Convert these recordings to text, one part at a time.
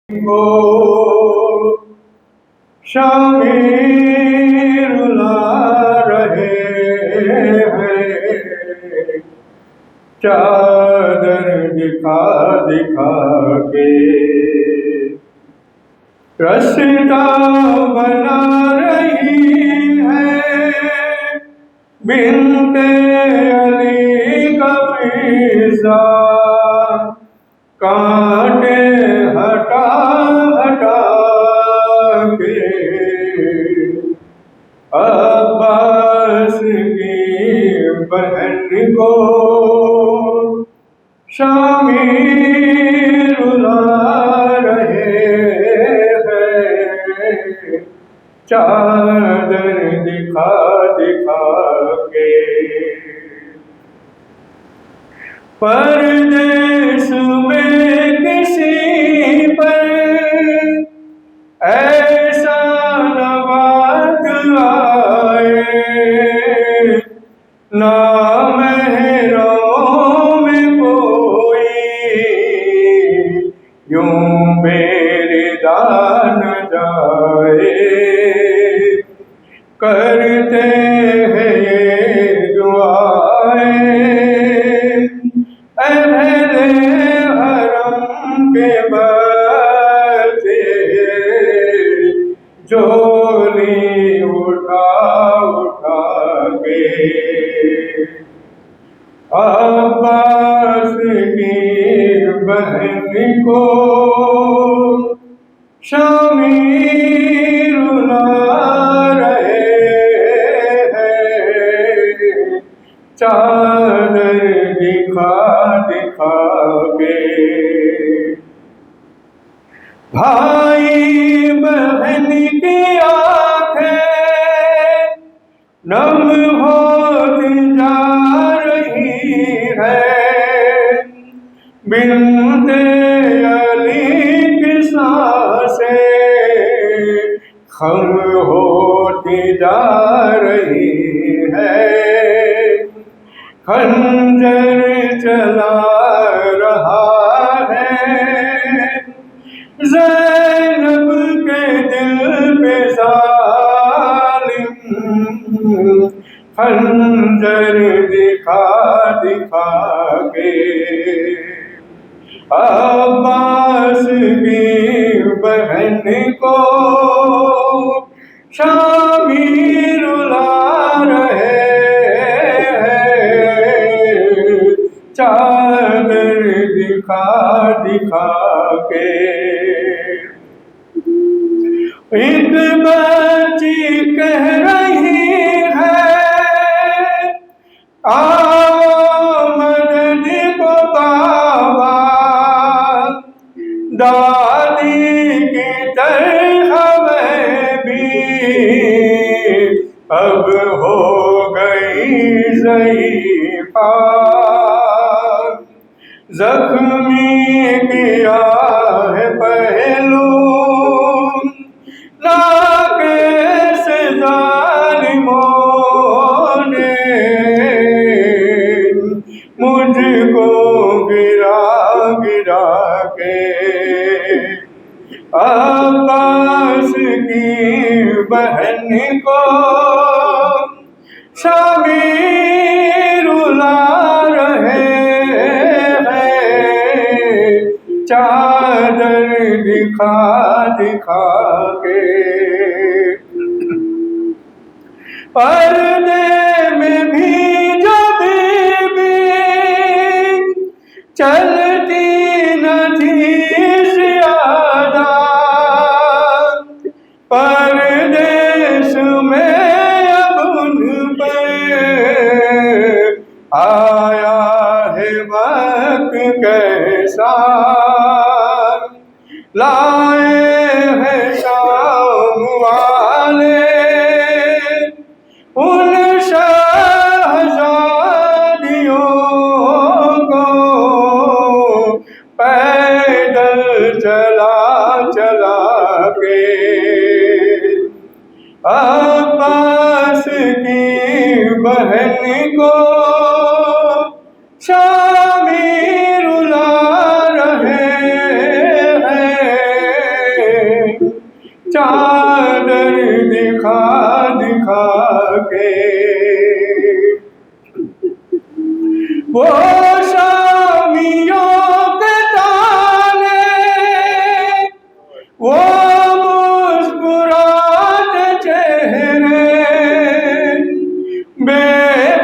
کو شامل لا رہے ہیں، چادر دکھا دکھا کے رستہ بنا رہی ہے، بنت علی کا پیزا کانٹے ہٹا ہٹا کے عباس کی بہن کو شامل لا رہے ہیں، چادر دکھا دکھا کے پردیس میں کسی پر ایسا نوبت آئے، نہ محرموں میں کوئی یوں بےردا نہ جائے، کرتے ہیں یہ دعائیں اہل حرم کے بچے، جھولی اٹھا اٹھا کے عباس کی بہن کو شامل لا رہے ہیں، چادر دکھا دکھا کے بھائی بہن کی آنکھیں نم ہوتی جا رہی ہے، بنت علی کی سانسیں خم ہوتی جا رہی ہے، خنجر چلا رہا ہے زینب کے دل پہ ظالم، خنجر دکھا دکھا کے عباس کی بہن کو شامل لا رہے ہیں، چادر دکھا دکھا کے ایک بچی کہہ رہی ہے آؤ مدد کو بابا، دادی کی طرح میں بھی اب ہو گئی ضعیفہ، زخمی کیا ہے پہلو کیسے ظالموں نے مجھ کو گرا گرا کے، عباس کی بہن کو شامل لا رہے ہیں، چادر دکھا دکھا کے پردے میں بھی جب بھی چلتی نہ تھی زیادہ، پردیس میں اب ان پر آیا ہے وقت کیسا، لائے ہیں شام والے ان شہزادیوں کو، پیدل چلا چلا کے عباس کی بہن کو شامل لا رہے ہیں، چادر دکھا دکھا کے وہ شامیوں کے تانے وہ مسکراتے چہرے بے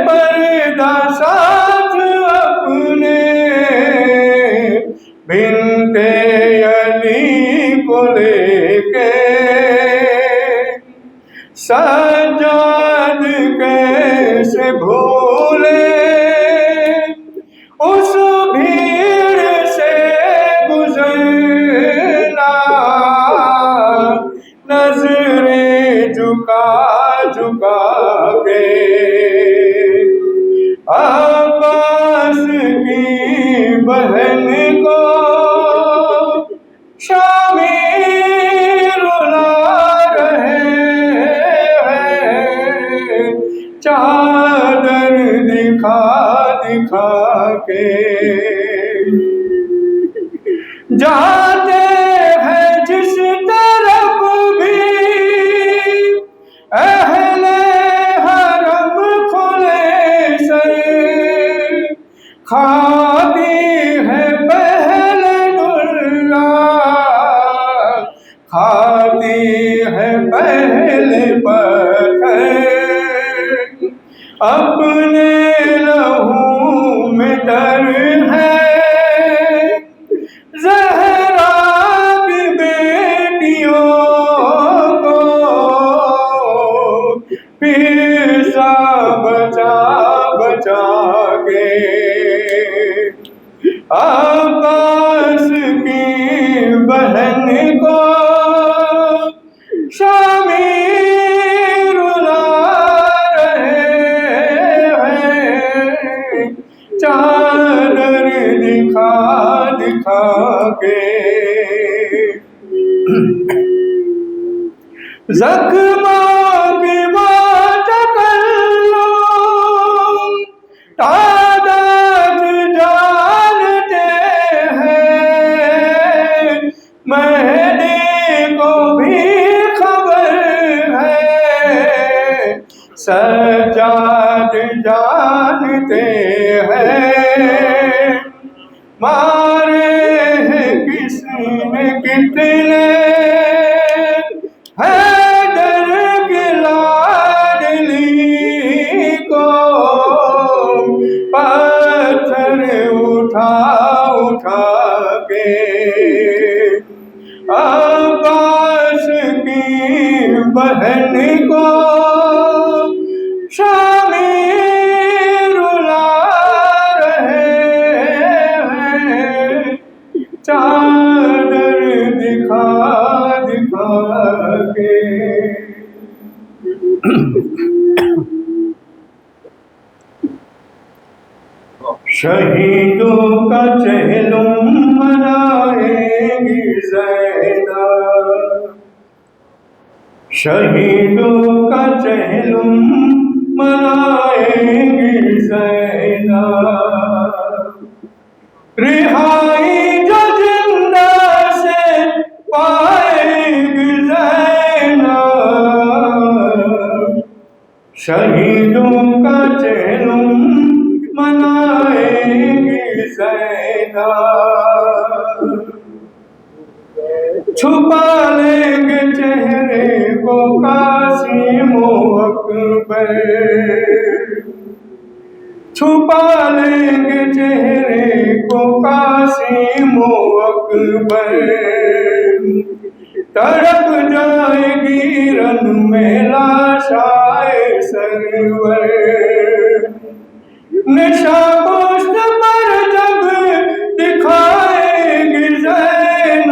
پردہ ساتھ اپنے بنت علی کو لے کے سجاد کیسے بھولے اس بھیڑ سے گزرنا نظریں جھکا جھکا کے عباس کی بہن کو شامی رلا رہے ہیں چادر دکھا دکھا کے جاتے ہیں جس طرف بھی اہل حرم کھلے سر کھاتی ہے پہل دلہ کھاتی ہے پہل پتھر اپنے لہو میں در ہے زہرا کی بیٹیوں کو پیسا بچا بچا کے عباس کی بہن کو شامی رلا رہے ہیں چادر دکھا دکھا کے زخموں کی بات کر لو تعداد جانتے ہیں مہدی کو بھی خبر ہے سجاد جانتے ہیں مارے ہیں کس نے کتنے حیدر کی لاڈلی کو پتھر اٹھا اٹھا کے عباس کی بہن کو شامی رلا رہے ہیں چادر دکھا دکھا کے شہیدوں کا چہلم منائے گی زینب شہیدوں کا چہلم منائے گی زینب رہائی جو زندہ سے پائے گی زینب شہیدوں کا چہلم منائے گی زینب چھپا لیں گے چہرے کو قاسم و اکبر چھپا لیں گے چہرے کو قاسم و اکبر تڑپ جائے گی رن میں لاشائے سرور نشان پشت پر جب دکھائے گی زینب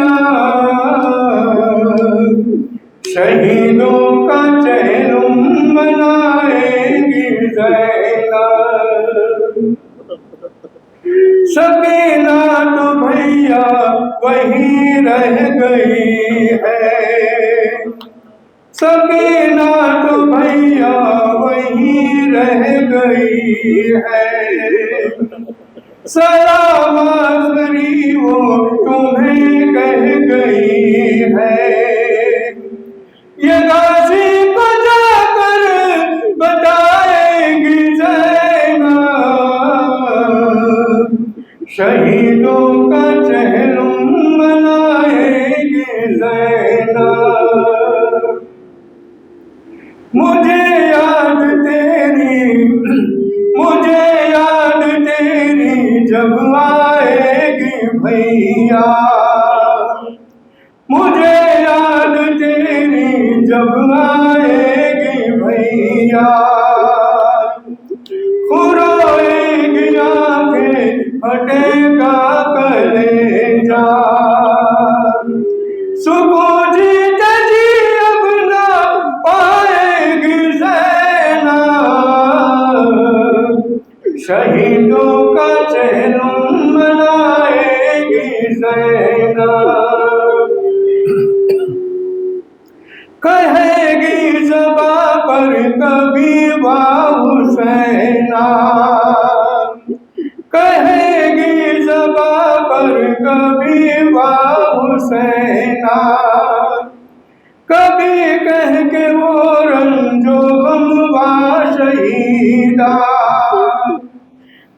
شہیدوں کا چہلم منائے گی زینب سکینہ تو بھیا وہیں رہ گئی ہے سکینہ تو بھیا وہیں رہ گئی ہے سلام آخری وہ تمہیں کہہ گئی ہے یہ غازی کو جا کر بتائے گی زینب، شہیدوں کا چہلم بنائے گی زینب۔ مجھے یاد تیری جب آئے گی بھیا، مجھے یاد تیری جب آئے گی بھیا، روئے گی آنکھیں پھٹے گا کلیجہ، سکون جیت جی اب نہ پائے گی زینب، شہیدوں کا چہلم بنائے گی زینب۔ کہے گی زباں پر کبھی وا حسینہ، کہے گی زباں پر کبھی وا حسینہ، کبھی کہہ کے وہ رنجو غم وا شہیدہ،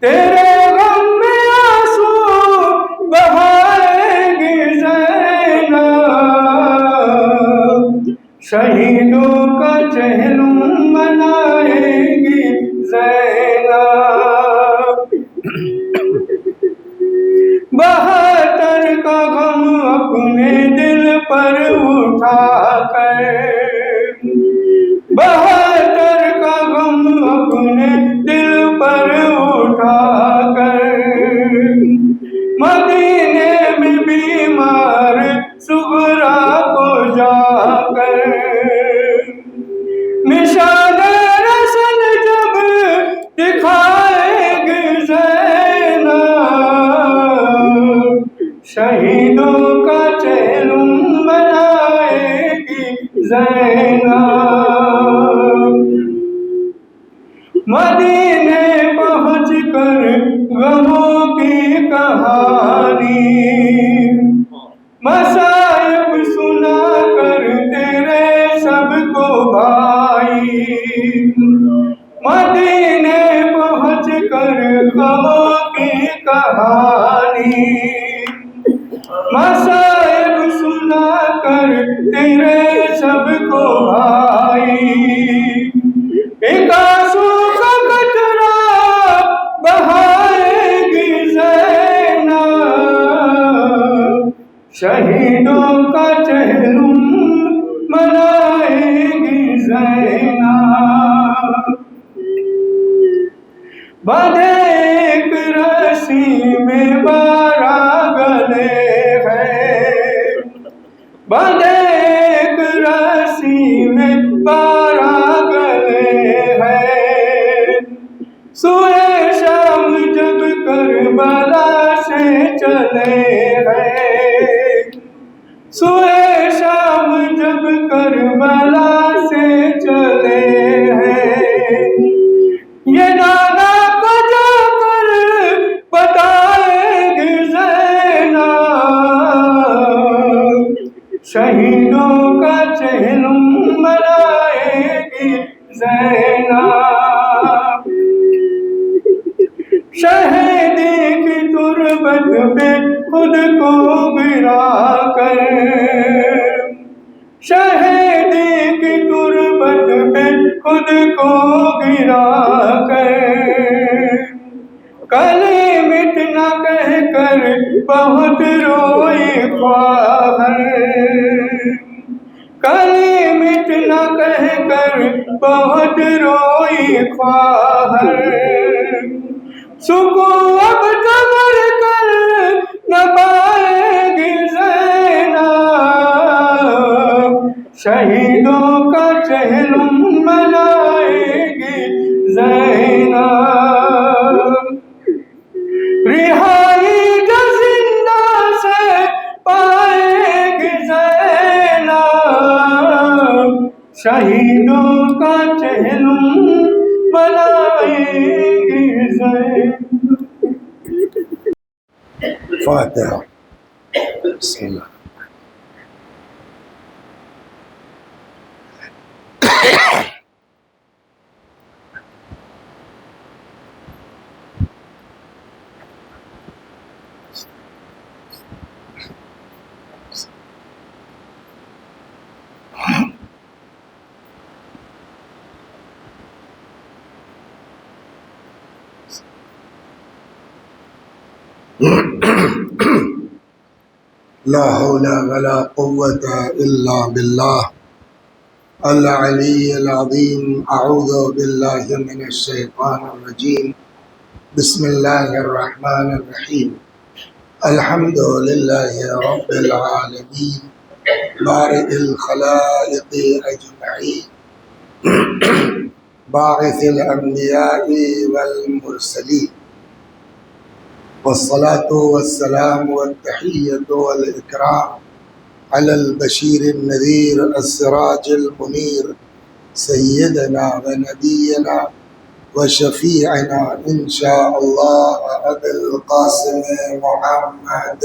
تیرے غم میں آنسو بہائے گی زینب، شہیدوں کا چہلم بنائے گی زینب۔ 72 کا غم اپنے دل پر اٹھا کر، 72 کا غم اپنے دل پر اٹھا کر، مدینے میں بیمار صغرا کو جا کر، نشان رسل جب دکھائے گی زینب، شہیدوں کا چہلم بنائے گی زینب۔ مدینے پہنچ کر غموں کی کہانی، مصائب سنا کر تیرے سب کو بھائی، مدینے پہنچ کر غموں کی کہانی، مصائب سنا کر تیرے سب کو بھائی، ایک آنسو کا قطرہ بہائے گی زینب، شہیدوں کا چہلم بنائے گی زینب۔ بندھے ایک رسی میں 12 گلے ہیں، بندھے ایک رسی میں 12 گلے ہیں، سوئے شام جب کربلا سے چلے ہیں، سوئے شام جب کربلا سے چلے ہیں، یہ نانا کو جا کر بتائے گی زینب، شہیدوں کا چہلم بنائے گی زینب۔ شہیدی کی تربت پہ خود کو گرا کر، شہیدی کی تربت پہ خود کو گرا کر، کلمت نہ کہہ کر بہت روئی خواہر، کلمت نہ کہہ کر بہت روئی خواہر، سکون اب قبر کر نہ پائے گی زینب، شہیدوں کا چہلم بنائے گی زینب۔ رہائی جو زندہ سے پائے گی زینب، شہیدوں کا چہلم بنائے گی زینب۔ فاتحہ۔ فاتحہ۔ بسم اللہ۔ لا حول ولا قوة إلا بالله العلي العظيم. أعوذ بالله من الشيطان الرجيم. بسم الله الرحمن الرحيم. الحمد لله رب العالمين بارئ الخلائق أجمعين باعث الأنبياء والمرسلين، والصلاة والسلام والتحية والإكرام على البشير النذير السراج المنير سيدنا ونبينا وشفيعنا إن شاء الله أبي القاسم محمد.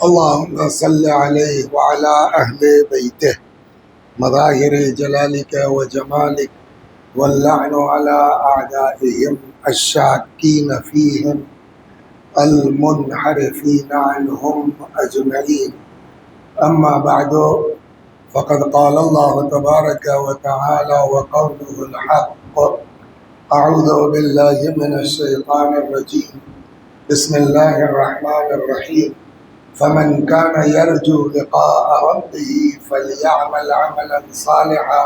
اللهم صل عليه وعلى أهل بيته مظاهر جلالك وجمالك، واللعن على أعدائهم الشاكين فيهم المنحرفين عنهم أجمعين. أما بعد، فقد قال الله تبارك وتعالى وقوله الحق: أعوذ بالله من الشيطان الرجيم. بسم الله الرحمن الرحيم. فمن كان يرجو لقاء ربه فليعمل عملا صالحا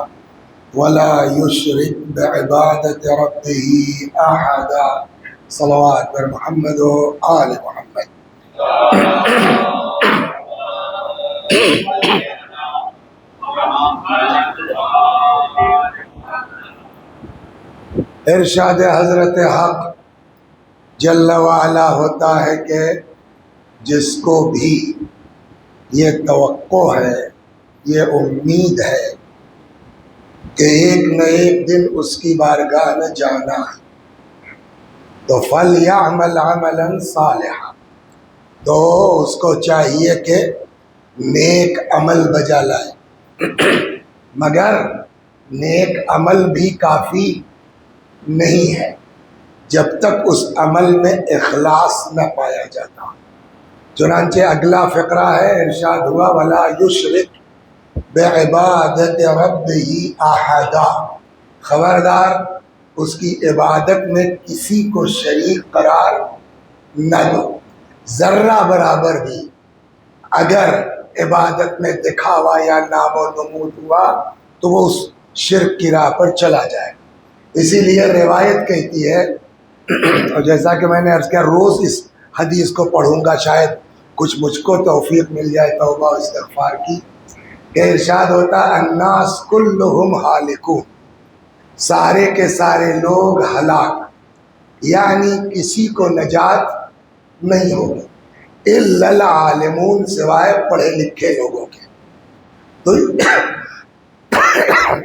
ولا يشرك بعبادة ربه أحدا. صلوات بر محمد و آل محمد. ارشاد حضرت حق جل وعلا ہوتا ہے کہ جس کو بھی یہ توقع ہے، یہ امید ہے کہ ایک نہ ایک دن اس کی بارگاہ میں جانا ہے، تو فَلْيَعْمَلْ عَمَلًا صَالِحًا، تو اس کو چاہیے کہ نیک عمل بجا لائے. مگر نیک عمل بھی کافی نہیں ہے جب تک اس عمل میں اخلاص نہ پایا جاتا. چنانچہ اگلا فقرہ ہے، ارشاد ہوا: وَلَا يُشْرِكْ بِعِبَادَةِ رَبِّهِ أَحَدًا، خبردار اس کی عبادت میں کسی کو شریک قرار نہ دو. ذرہ برابر بھی اگر عبادت میں دکھاوا یا نام و نمود ہوا تو وہ اس شرک کی راہ پر چلا جائے. اسی لیے روایت کہتی ہے، اور جیسا کہ میں نے عرض کیا، روز اس حدیث کو پڑھوں گا، شاید کچھ مجھ کو توفیق مل جائے توبہ و استغفار کی، کہ ارشاد ہوتا: الناس کلہم ہالکون، سارے کے سارے لوگ ہلاک، یعنی کسی کو نجات نہیں ہوگی، الا العالمون، سوائے پڑھے لکھے لوگوں کے. تو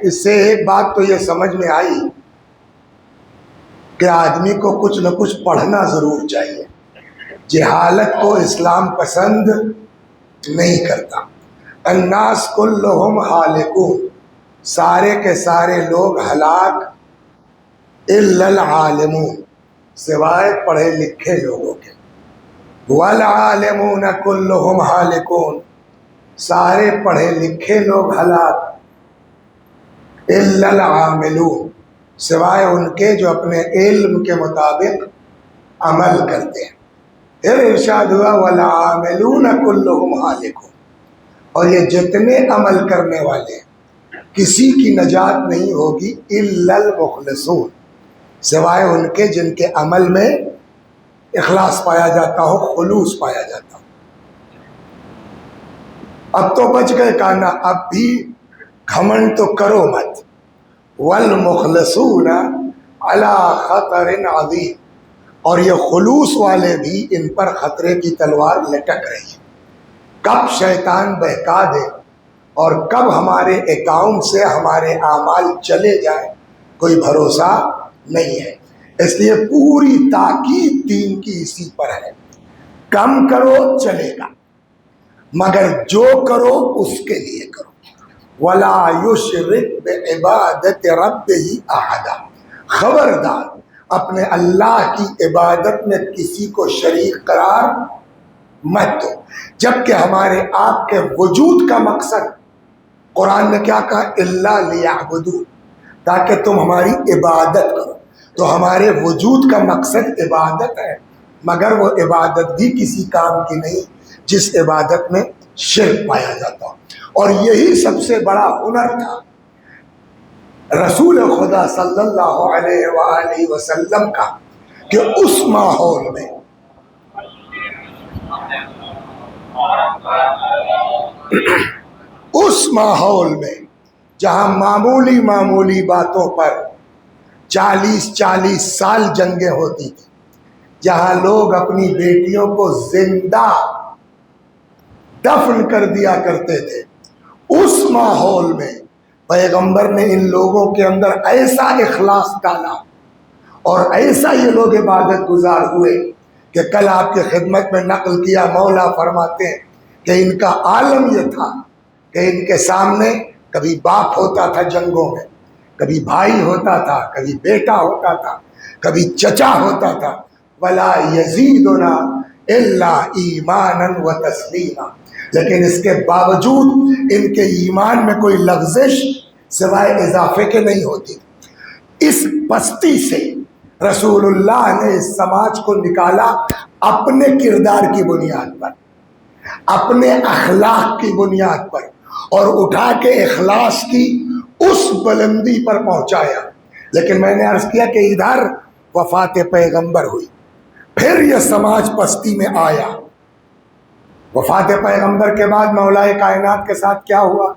اس سے ایک بات تو یہ سمجھ میں آئی کہ آدمی کو کچھ نہ کچھ پڑھنا ضرور چاہیے. جہالت کو اسلام پسند نہیں کرتا. الناس کلہم ہالکون، سارے کے سارے لوگ ہلاک، الا العالمون، سوائے پڑھے لکھے لوگوں کے. والعالمون کلہم ہالکون، سارے پڑھے لکھے لوگ ہلاک، الا العاملون، سوائے ان کے جو اپنے علم کے مطابق عمل کرتے ہیں. پھر ارشاد ہوا: والعاملون کلہم ہالکون، اور یہ جتنے عمل کرنے والے کسی کی نجات نہیں ہوگی، الا المخلصون، سوائے ان کے جن کے عمل میں اخلاص پایا جاتا ہو، خلوص پایا جاتا ہو. اب تو بچ گئے کانا، اب بھی گھمنڈ تو کرو مت. والمخلصون علی خطر عظیم، اور یہ خلوص والے بھی ان پر خطرے کی تلوار لٹک رہی ہے. کب شیطان بہکا دے اور کب ہمارے اکاؤنٹ سے ہمارے اعمال چلے جائیں، کوئی بھروسہ نہیں ہے. اس لیے پوری تاکید دین کی اسی پر ہے، کم کرو چلے گا مگر جو کرو اس کے لیے کرو. وَلَا يُشْرِكْ بِعِبَادَةِ رَبِّهِ أَحَدًا، خبردار اپنے اللہ کی عبادت میں کسی کو شریک قرار مت دو. جبکہ ہمارے آپ کے وجود کا مقصد قرآن نے کیا کہا؟ الا لیعبدون، تاکہ تم ہماری عبادت کرو۔ تو ہمارے وجود کا مقصد عبادت ہے، مگر وہ عبادت بھی کسی کام کی نہیں جس عبادت میں شرک پایا جاتا ہو۔ اور یہی سب سے بڑا ہنر تھا رسول خدا صلی اللہ علیہ وآلہ وسلم کا، کہ اس ماحول میں جہاں معمولی باتوں پر 40 سال جنگیں ہوتی تھی، جہاں لوگ اپنی بیٹیوں کو زندہ دفن کر دیا کرتے تھے، اس ماحول میں پیغمبر نے ان لوگوں کے اندر ایسا اخلاص ڈالا اور ایسا یہ لوگ عبادت گزار ہوئے کہ کل آپ کی خدمت میں نقل کیا، مولا فرماتے ہیں کہ ان کا عالم یہ تھا کہ ان کے سامنے کبھی باپ ہوتا تھا جنگوں میں، کبھی بھائی ہوتا تھا، کبھی بیٹا ہوتا تھا، کبھی چچا ہوتا تھا، ولا یزیدنا الا ایمانا و تسلیما، لیکن اس کے باوجود ان کے ایمان میں کوئی لغزش سوائے اضافے کے نہیں ہوتی۔ اس پستی سے رسول اللہ نے اس سماج کو نکالا اپنے کردار کی بنیاد پر، اپنے اخلاق کی بنیاد پر، اور اٹھا کے اخلاص کی اس بلندی پر پہنچایا۔ لیکن میں نے عرض کیا کہ ادھر وفات پیغمبر ہوئی، پھر یہ سماج پستی میں آیا۔ وفات پیغمبر کے بعد مولا کائنات کے ساتھ کیا ہوا؟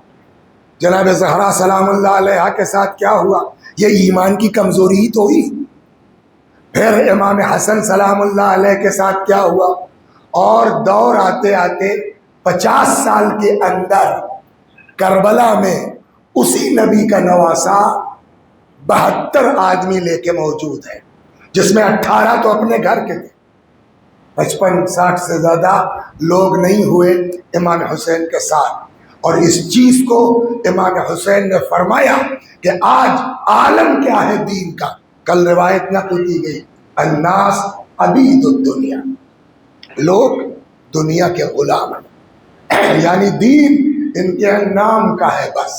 جناب زہرا سلام اللہ علیہا کے ساتھ کیا ہوا؟ یہ ایمان کی کمزوری ہی تو ہوئی۔ پھر امام حسن سلام اللہ علیہ کے ساتھ کیا ہوا؟ اور دور آتے آتے 50 سال کے اندر کربلا میں اسی نبی کا نواسا 72 آدمی لے کے موجود ہے، جس میں 18 تو اپنے گھر کے تھے، 55-60 سے زیادہ لوگ نہیں ہوئے امام حسین کے ساتھ۔ اور اس چیز کو امام حسین نے فرمایا کہ آج عالم کیا ہے دین کا، کل روایت نقل کی گئی، الناس عبید الدنیا، لوگ دنیا کے غلام ہیں، یعنی دین ان کے نام کا ہے، بس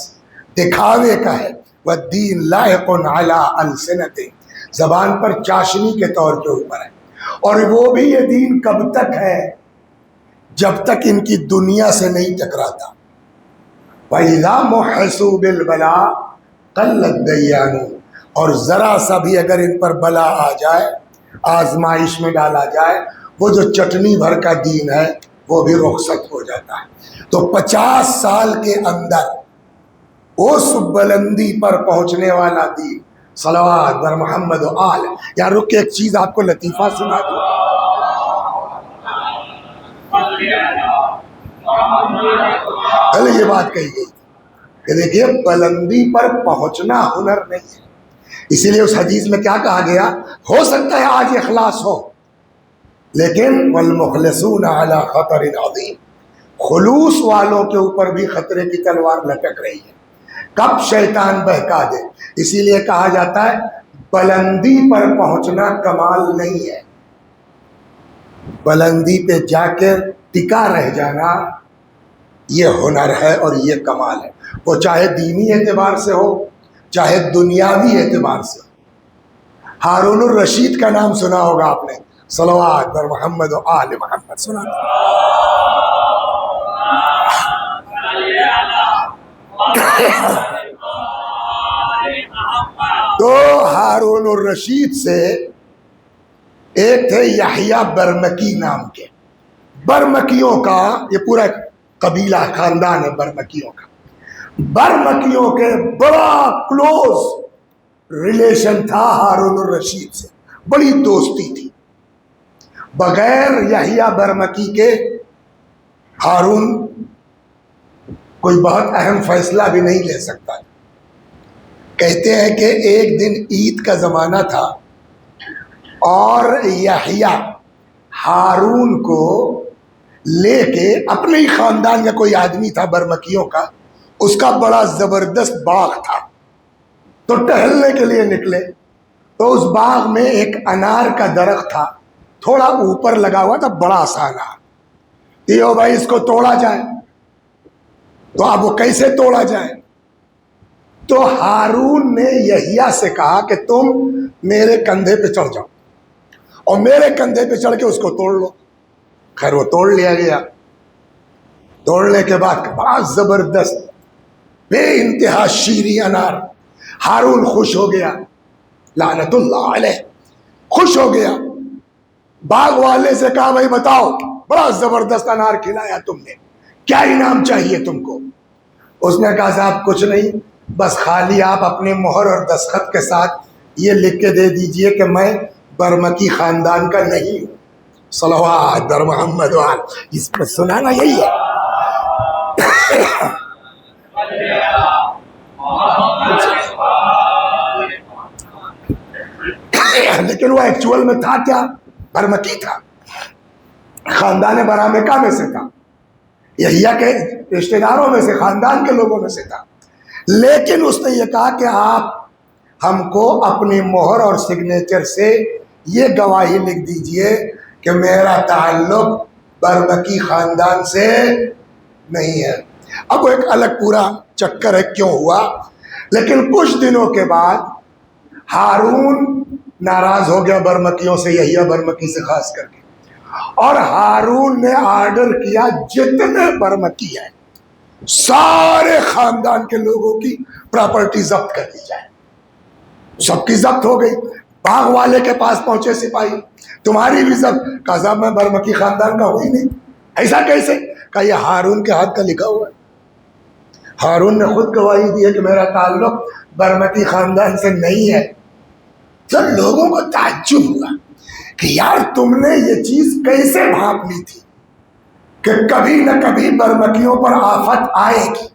دکھاوے کا ہے۔ والدین لائق علی السنۃ، زبان پر چاشنی کے طور کے اوپر ہے، اور وہ بھی یہ دین کب تک ہے؟ جب تک ان کی دنیا سے نہیں ٹکراتا۔ وَإِذَا مُحِّصُوا بِالْبَلَاءِ قَلَّ الدَّيَّانُ، اور ذرا سا بھی اگر ان پر بلا آ جائے، آزمائش میں ڈالا جائے، وہ جو چٹنی بھر کا دین ہے وہ بھی رخصت ہو جاتا ہے۔ تو 50 سال کے اندر اس بلندی پر پہنچنے والا دین، صلوات بر محمد و آل۔ یا رک کے ایک چیز آپ کو لطیفہ سنا دوں، پہلے یہ بات کہی گئی کہ دیکھیے بلندی پر پہنچنا ہنر نہیں ہے، اسی لیے اس حدیث میں کیا کہا گیا؟ ہو سکتا ہے آج اخلاص ہو، لیکن والمخلصون علی خطر عظیم، خلوص والوں کے اوپر بھی خطرے کی تلوار لٹک رہی ہے، کب شیطان بہکا دے۔ اسی لیے کہا جاتا ہے بلندی پر پہنچنا کمال نہیں ہے، بلندی پہ جا کے ٹکا رہ جانا یہ ہنر ہے اور یہ کمال ہے، وہ چاہے دینی اعتبار سے ہو چاہے دنیاوی اعتبار سے ہو۔ ہارون الرشید کا نام سنا ہوگا آپ نے، صلوات بر محمد و آل محمد، سنا تو ہارون الرشید سے ایک تھے یحییٰ برمکی نام کے، برمکیوں کا یہ پورا قبیلہ خاندان ہے برمکیوں کا، برمکیوں کے بڑا کلوز ریلیشن تھا ہارون الرشید سے، بڑی دوستی تھی، بغیر یحییٰ برمکی کے ہارون کوئی بہت اہم فیصلہ بھی نہیں لے سکتا۔ کہتے ہیں کہ ایک دن عید کا زمانہ تھا اور یحییٰ ہارون کو لے کے، اپنے ہی خاندان کا کوئی آدمی تھا برمکیوں کا، اس کا بڑا زبردست باغ تھا، تو ٹہلنے کے لیے نکلے، تو اس باغ میں ایک انار کا درخت تھا، تھوڑا اوپر لگا ہوا تھا، بڑا سا انار، یہ بھائی اس کو توڑا جائے۔ تو اب وہ کیسے توڑا جائے؟ تو ہارون نے یحییٰ سے کہا کہ تم میرے کندھے پہ چڑھ جاؤ اور میرے کندھے پہ چڑھ کے اس کو توڑ لو۔ خیر وہ توڑ لیا گیا۔ توڑنے کے بعد بڑا زبردست بے انتہا شیریں انار، ہارون خوش ہو گیا، لعنت اللہ علیہ، خوش ہو گیا۔ باغ والے سے کہا بھائی بتاؤ، بڑا زبردست انار کھلایا تم نے، کیا انعام چاہیے تم کو؟ اس نے کہا صاحب کچھ نہیں، بس خالی آپ اپنے مہر اور دستخط کے ساتھ یہ لکھ کے دے دیجئے کہ میں برمکی خاندان کا نہیں ہوں۔ صلوات بر محمد وآل، اس پر سنانا یہی ہے۔ لیکن وہ ایکچول میں تھا کیا؟ برمکی تھا، خاندان برامکہ میں سے تھا، یحییٰ کے رشتہ داروں میں سے، خاندان کے لوگوں میں سے تھا۔ لیکن اس نے یہ کہا کہ آپ ہم کو اپنی مہر اور سگنیچر سے یہ گواہی لکھ دیجئے کہ میرا تعلق برمکی خاندان سے نہیں ہے۔ اب وہ ایک الگ پورا چکر ہے کیوں ہوا، لیکن کچھ دنوں کے بعد ہارون ناراض ہو گیا برمکیوں سے، یحییٰ برمکی سے خاص کر کے، اور ہارون نے آرڈر کیا جتنے برمکی ہیں سارے خاندان کے لوگوں کی پراپرٹی ضبط کر دی جائے۔ سب کی ضبط ہو گئی۔ باغ والے کے پاس پہنچے سپاہی، تمہاری بھی ضبط؟ کہا صاحب میں برمکی خاندان کا ہوں ہی نہیں۔ ایسا کیسے؟ کہا یہ ہارون کے ہاتھ کا لکھا ہوا ہے، ہارون نے خود گواہی دی ہے کہ میرا تعلق برمکی خاندان سے نہیں ہے۔ جب لوگوں کو تعجب ہوا کہ یار تم نے یہ چیز کیسے بھانپ لی تھی کہ کبھی نہ کبھی برمکیوں پر آفت آئے گی،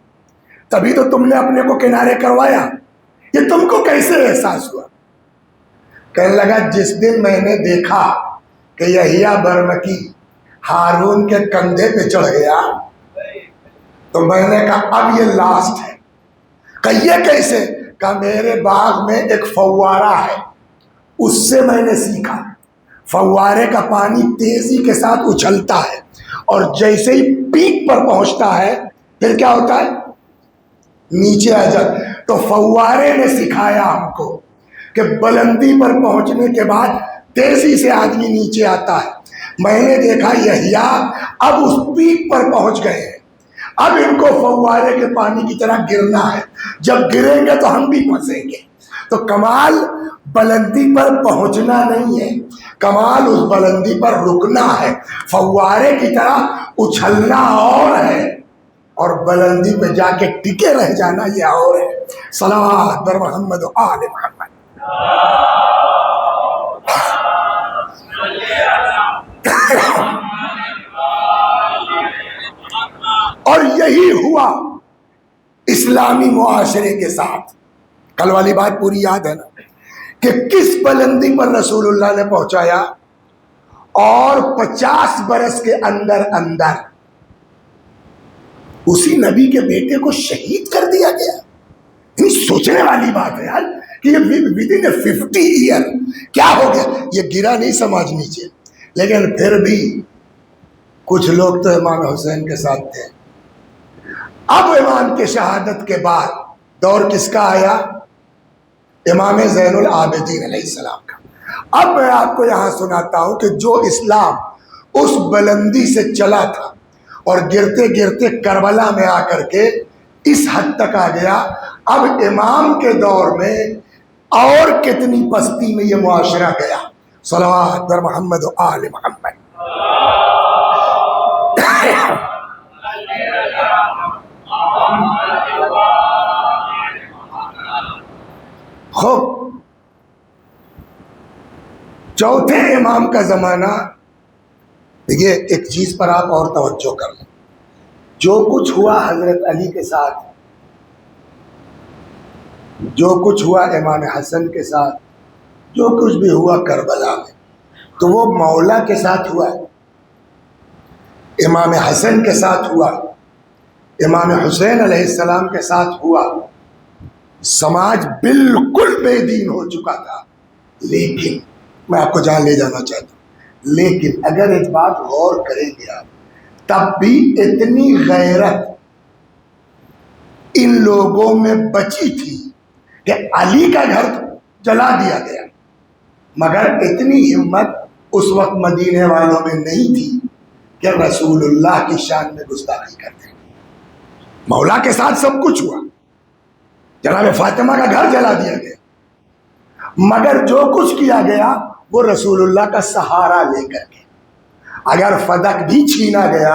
تبھی تو تم نے اپنے کو کنارے کروایا، یہ تم کو کیسے احساس ہوا؟ کہنے لگا جس دن میں نے دیکھا کہ یحییٰ برمکی ہارون کے کندھے پہ چڑھ گیا تو میں نے کہا اب یہ لاسٹ ہے۔ کہ یہ کیسے؟ کہا میرے باغ میں ایک فوارہ ہے، اس سے میں نے سیکھا، فوارے کا پانی تیزی کے ساتھ اچھلتا ہے اور جیسے ہی پیک پر پہنچتا ہے پھر کیا ہوتا ہے؟ نیچے آ جاتا۔ تو فوارے نے سکھایا ہم کو کہ بلندی پر پہنچنے کے بعد تیزی سے آدمی نیچے آتا ہے۔ میں نے دیکھا یحییٰ اب اس پیک پر پہنچ گئے ہیں، اب ان کو فوارے کے پانی کی طرح گرنا ہے، جب گریں گے تو ہم بھی پھنسیں گے۔ تو کمال بلندی پر پہنچنا نہیں ہے، کمال اس بلندی پر رکنا ہے۔ فوارے کی طرح اچھلنا اور ہے، اور بلندی پہ جا کے ٹکے رہ جانا یہ اور ہے۔ صلوات بر محمد و آل محمد۔ اور یہی ہوا اسلامی معاشرے کے ساتھ۔ کل والی بات پوری یاد ہے نا کہ کس بلندی پر رسول اللہ نے پہنچایا، اور 50 برس کے اندر اندر اسی نبی کے بیٹے کو شہید کر دیا گیا۔ سوچنے والی بات ہے یار کہ یہ within 50 ایئر کیا ہو گیا۔ یہ گرا نہیں سماج نیچے، لیکن پھر بھی کچھ لوگ تو امام حسین کے ساتھ تھے۔ اب امام کی شہادت کے بعد دور کس کا آیا؟ امام زین العابدین علیہ السلام کا۔ اب میں آپ کو یہاں سناتا ہوں کہ جو اسلام اس بلندی سے چلا تھا اور گرتے گرتے کربلا میں آ کر کے اس حد تک آ گیا، اب امام کے دور میں اور کتنی پستی میں یہ معاشرہ گیا۔ صلوات بر محمد و آل محمد۔ خوب چوتھے امام کا زمانہ، دیکھیے ایک چیز پر آپ اور توجہ کر لیں، جو کچھ ہوا حضرت علی کے ساتھ، جو کچھ ہوا امام حسن کے ساتھ، جو کچھ بھی ہوا کربلا میں، تو وہ مولا کے ساتھ ہوا، امام حسن کے ساتھ ہوا، امام حسین علیہ السلام کے ساتھ ہوا۔ سماج بالکل بے دین ہو چکا تھا، لیکن میں آپ کو جہاں لے جانا چاہتا ہوں، لیکن اگر ایک بات غور کریں گے آپ، تب بھی اتنی غیرت ان لوگوں میں بچی تھی کہ علی کا گھر جلا دیا گیا، مگر اتنی ہمت اس وقت مدینے والوں میں نہیں تھی کہ رسول اللہ کی شان میں گستاخی کرتے۔ مولا کے ساتھ سب کچھ ہوا، جناب فاطمہ کا گھر جلا دیا گیا، مگر جو کچھ کیا گیا وہ رسول اللہ کا سہارا لے کر کے۔ اگر فدق بھی چھینا گیا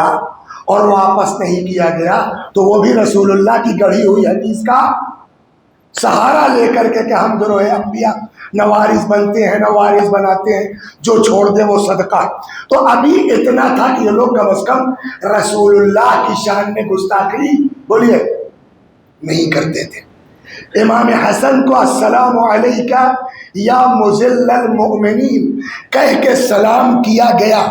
اور واپس نہیں کیا گیا تو وہ بھی رسول اللہ کی گڑھی ہوئی حدیث کا سہارا لے کر کے کہ ہم گروہ انبیاء نہ وارث بنتے ہیں نہ وارث بناتے ہیں، جو چھوڑ دے وہ صدقہ۔ تو ابھی اتنا تھا کہ یہ لوگ کم از کم رسول اللہ کی شان میں گستاخی بولیے نہیں کرتے تھے۔ امام حسن کو السلام علیکہ یا مذل المؤمنین کہہ کے سلام کیا گیا،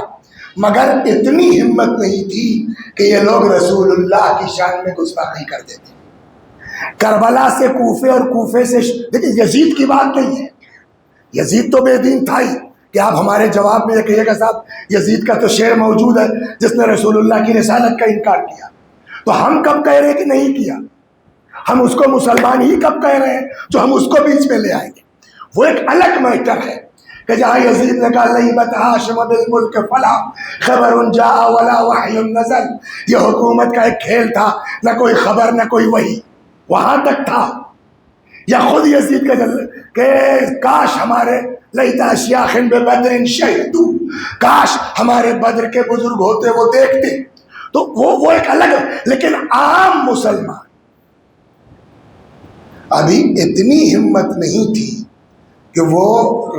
مگر اتنی ہمت نہیں تھی کہ یہ لوگ رسول اللہ کی شان میں گستاخی کرتے تھے۔ کربلا سے کوفے اور کوفے سے دیکھیں یزید کی بات نہیں ہے، یزید تو بے دین تھا ہی کہ آپ ہمارے جواب میں یہ کہیے گا صاحب یزید کا تو شعر موجود ہے جس نے رسول اللہ کی رسالت کا انکار کیا، تو ہم کب کہہ رہے کہ نہیں کیا؟ ہم اس کو مسلمان ہی کب کہہ رہے ہیں جو ہم اس کو بیچ میں لے آئیں گے؟ وہ ایک الگ میٹر ہے کہ جہاں یزید نے کہا لیبت ہاشم بالملک فلا خبر جاء ولا وحی نزل، یہ حکومت کا ایک کھیل تھا، نہ کوئی خبر نہ کوئی وحی، وہاں تک تھا۔ یا خود یزید کا کہ کاش ہمارے لیتا شیاخ ببدر شہدو، کاش ہمارے بدر کے بزرگ ہوتے وہ دیکھتے، تو وہ ایک الگ۔ لیکن عام مسلمان ابھی اتنی ہمت نہیں تھی کہ وہ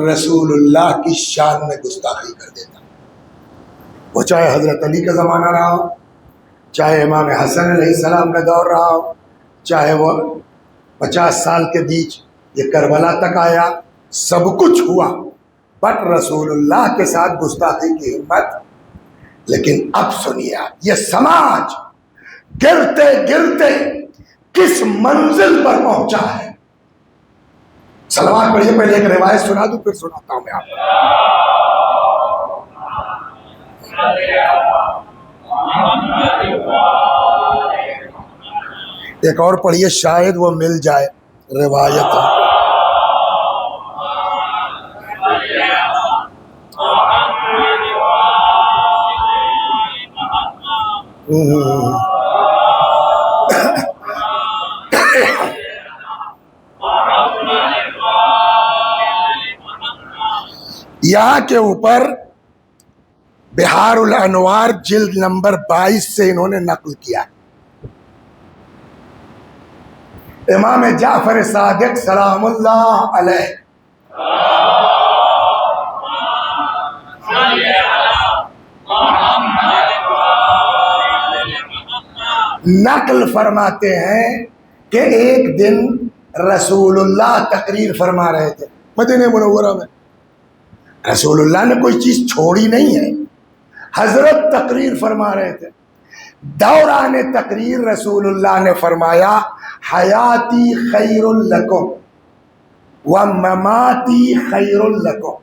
رسول اللہ کی شان میں گستاخی کر دیتا، وہ چاہے حضرت علی کا زمانہ رہا ہو، چاہے امام حسن علیہ السلام کا دور رہا ہو، چاہے وہ 50 سال کے بیچ یہ کربلا تک آیا، سب کچھ ہوا، بٹ رسول اللہ کے ساتھ گستاخی کی ہمت۔ لیکن اب سنیے آپ، یہ سماج گرتے گرتے کس منزل پر پہنچا ہے۔ صلوات پڑھیے، پہلے ایک روایت سنا دوں پھر سناتا ہوں میں آپ کو۔ ایک اور پڑھیے، شاید وہ مل جائے روایت ہے۔ یہاں کے اوپر بہار الانوار جلد نمبر 22 سے انہوں نے نقل کیا، امام جعفر صادق سلام اللہ علیہ نقل فرماتے ہیں کہ ایک دن رسول اللہ تقریر فرما رہے تھے مدینہ منورہ میں۔ رسول اللہ نے کوئی چیز چھوڑی نہیں ہے، حضرت تقریر فرما رہے تھے۔ دوران تقریر رسول اللہ نے فرمایا حیاتی خیر لکم ومماتی خیر لکم،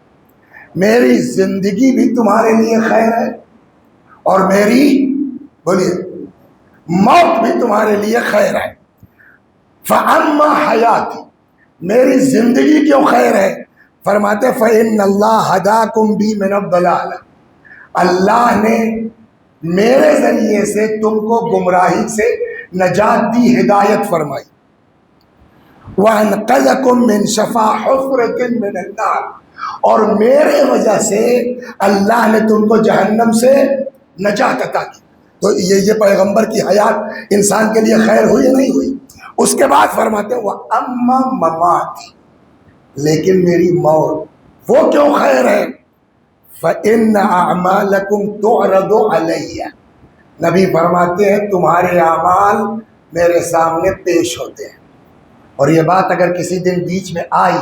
میری زندگی بھی تمہارے لیے خیر ہے اور میری بولیے موت بھی تمہارے لیے خیر ہے۔ فَأَمَّا حَيَاتِ، میری زندگی کیوں خیر ہے؟ فرماتے فَإِنَّ اللَّهَ هَدَاكُمْ بِي مِنَ الضَّلَالَةِ، اللہ نے میرے ذریعے سے تم کو گمراہی سے نجات دی، ہدایت فرمائی۔ وَأَنْقَذَكُمْ مِنْ شَفَا حُفْرَةٍ مِنَ النَّارِ، اور میرے وجہ سے اللہ نے تم کو جہنم سے نجات عطا کی۔ تو یہ پیغمبر کی حیات انسان کے لیے خیر ہوئی یا نہیں ہوئی؟ اس کے بعد فرماتے ہیں وَأَمَّا مَمَاتِ، لیکن میری موت وہ کیوں خیر ہے؟ فَإِنَّ أَعْمَالَكُمْ تُعْرَضُ عَلَيَّ، نبی فرماتے ہیں تمہارے اعمال میرے سامنے پیش ہوتے ہیں۔ اور یہ بات اگر کسی دن بیچ میں آئی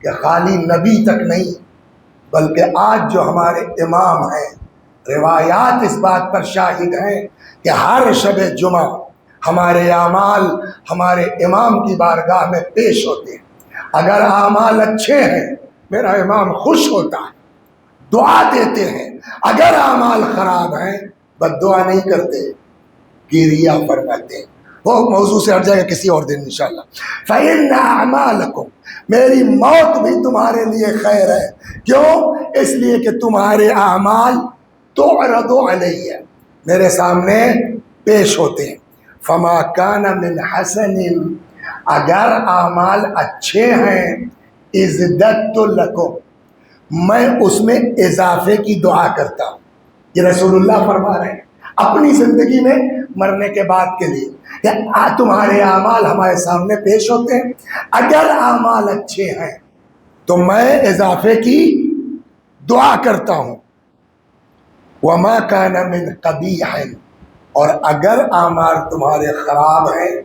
کہ خالی نبی تک نہیں بلکہ آج جو ہمارے امام ہیں، روایات اس بات پر شاہد ہیں کہ ہر شب جمعہ ہمارے اعمال ہمارے امام کی بارگاہ میں پیش ہوتے ہیں۔ اگر اعمال اچھے ہیں میرا امام خوش ہوتا ہے، دعا دیتے ہیں۔ اگر اعمال خراب ہیں بد دعا نہیں کرتے، گریہ فرماتے ہیں وہ موضوع سے ہٹ جائے گا کسی اور دن انشاءاللہ. فَإِنَّ أَعْمَالَكُمْ، میری موت بھی تمہارے لیے خیر ہے. کیوں؟ اس لیے کہ تمہارے اعمال تعرض علیہ، میرے سامنے پیش ہوتے ہیں. فما کان من حسن، اگر اعمال اچھے ہیں، ازددت لکم، میں اس میں اضافے کی دعا کرتا ہوں. یہ رسول اللہ فرما رہے ہیں اپنی زندگی میں مرنے کے بعد کے لیے کہ تمہارے اعمال ہمارے سامنے پیش ہوتے ہیں، اگر اعمال اچھے ہیں تو میں اضافے کی دعا کرتا ہوں. وما کان من قبیح، اور اگر اعمال تمہارے خراب ہیں،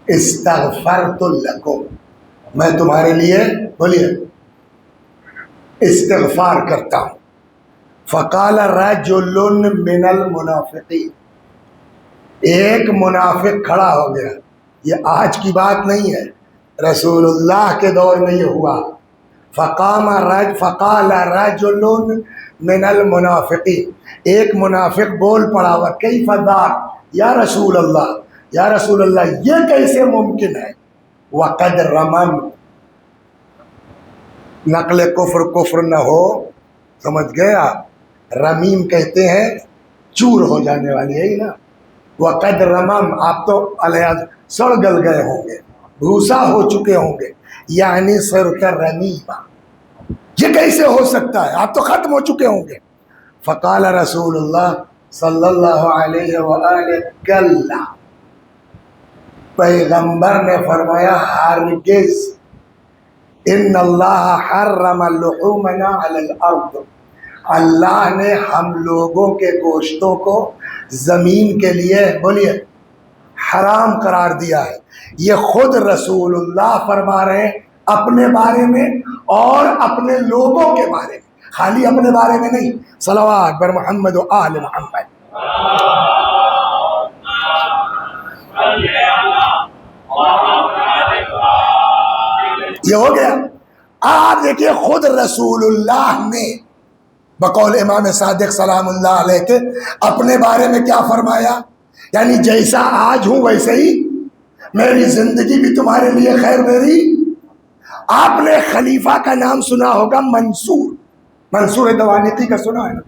استغفرت لکم، میں تمہارے لیے بولیے استغفار کرتا ہوں. فقال رجل من المنافقین، ایک منافق کھڑا ہو گیا. یہ آج کی بات نہیں ہے، رسول اللہ کے دور میں یہ ہوا. فقال رجل من المنافقین، ایک منافق بول پڑا. وکیف ذاک یا رسول اللہ، یا رسول اللہ یہ کیسے ممکن ہے؟ وقد رممت، نقل کفر نہ ہو، سمجھ گئے آپ؟ رمیم کہتے ہیں چور ہو جانے والی ہے نا. وقد رمم، آپ تو علیہ سڑ گل گئے ہوں گے، بھوسا ہو چکے ہوں گے، یعنی صرت رمیمہ. یہ کیسے ہو سکتا ہے؟ آپ تو ختم ہو چکے ہوں گے. فقال رسول اللہ صلی اللہ علیہ وآلہ کلا، پیغمبر نے فرمایا ہرگز. ان اللہ حرم لحومنا علی الارض، اللہ نے ہم لوگوں کے گوشتوں کو زمین کے لیے بولیے حرام قرار دیا ہے. یہ خود رسول اللہ فرما رہے ہیں اپنے بارے میں اور اپنے لوگوں کے بارے میں، خالی اپنے بارے میں نہیں. صلوات بر محمد و آل محمد. یہ ہو گیا. آپ دیکھیے خود رسول اللہ نے بقول امام صادق سلام اللہ علیہ کے اپنے بارے میں کیا فرمایا؟ یعنی جیسا آج ہوں ویسے ہی میری زندگی بھی تمہارے لیے خیر میری. آپ نے خلیفہ کا نام سنا ہوگا منصور، منصور دوانیقی کا سنا ہے نا؟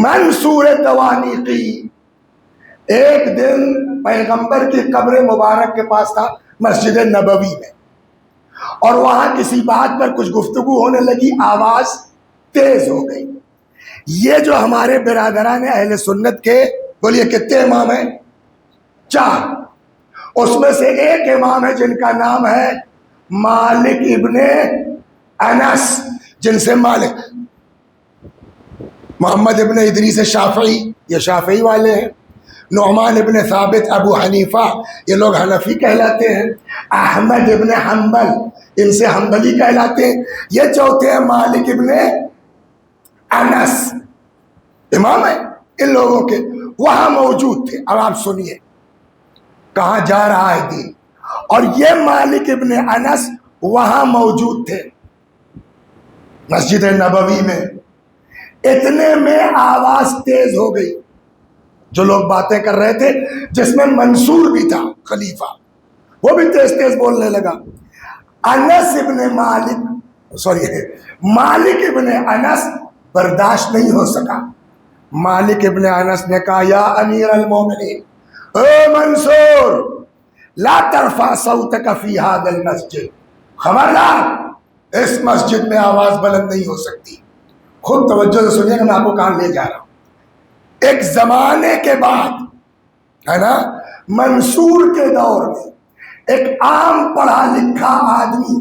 منصور دوانیقی ایک دن پیغمبر کی قبر مبارک کے پاس تھا مسجد نبوی میں، اور وہاں کسی بات پر کچھ گفتگو ہونے لگی، آواز تیز ہو گئی. یہ جو ہمارے برادران اہل سنت کے بولیے کتنے امام ہیں؟ 4. اس میں سے ایک امام ہے جن کا نام ہے مالک ابن انس، جن سے مالک محمد ابن ادریس شافعی، یہ شافعی والے ہیں. نعمان ابن ثابت ابو حنیفہ، یہ لوگ حنفی کہلاتے ہیں. احمد ابن حنبل، ان سے حنبلی کہلاتے ہیں. یہ چوتھے ہیں مالک ابن انس، امام ہیں ان لوگوں کے. وہاں موجود تھے. اب آپ سنیے کہاں جا رہا ہے دین. اور یہ مالک ابن انس وہاں موجود تھے مسجد نبوی میں. اتنے میں آواز تیز ہو گئی، جو لوگ باتیں کر رہے تھے جس میں منصور بھی تھا خلیفہ، وہ بھی تیز تیز بولنے لگا. انس ابن مالک ابن انس برداشت نہیں ہو سکا. مالک ابن انس نے کہا یا امیر المومنین، اے منصور، لا ترفع صوتک فی ھذا المسجد، خبردار اس مسجد میں آواز بلند نہیں ہو سکتی. خود توجہ سے سنیے کہ میں آپ کو کہاں لے جا رہا ہوں. ایک زمانے کے بعد ہے نا، منصور کے دور میں ایک عام پڑھا لکھا آدمی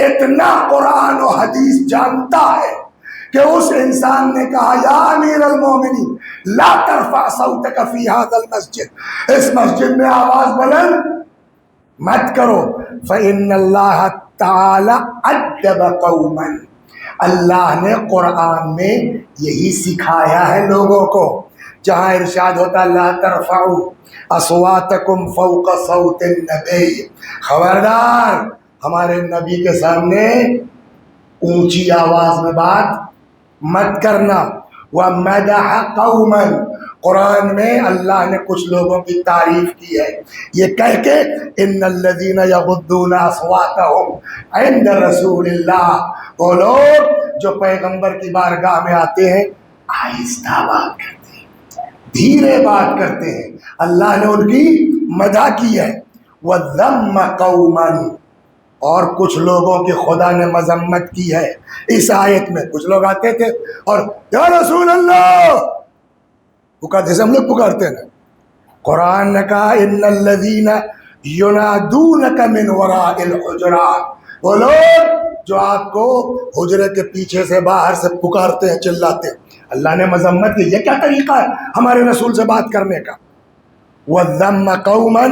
اتنا قرآن و حدیث جانتا ہے کہ اس انسان نے کہا یا امیر المومنین لا ترفع صوتک فی ھذا المسجد، اس مسجد میں آواز بلند مت کرو. فإن اللہ تعالی ادب قوما، اللہ نے قرآن میں یہی سکھایا ہے لوگوں کو. جہاں ارشاد ہوتا لا ترفعوا اصواتکم فوق صوت النبی، خبردار ہمارے نبی کے سامنے اونچی آواز میں بات مت کرنا. ومدح قوما، قرآن میں اللہ نے کچھ لوگوں کی تعریف کی ہے یہ کہہ کے ان الذین یغضون اصواتهم عند رسول اللہ، وہ لوگ جو پیغمبر کی بارگاہ میں آتے ہیں آہستہ بات کرتے ہیں، دھیرے بات کرتے ہیں، اللہ نے ان کی مدح کی ہے۔ وَذَمَّ قَوْمًا، اور کچھ لوگوں کی خدا نے مذمت کی ہے اس آیت میں۔ کچھ لوگ آتے تھے اور یا رسول اللہ پکارتے، جیسے ہم لوگ پکارتے ہیں نا، قرآن نے کہا ان الذین ینادونک من وراء الحجرات، وہ لوگ جو آپ کو حجرے کے پیچھے سے باہر سے پکارتے ہیں، چلاتے ہیں، اللہ نے مذمت کی۔ یہ کیا طریقہ ہے ہمارے رسول سے بات کرنے کا؟ وَذَمَّ قَوْمًا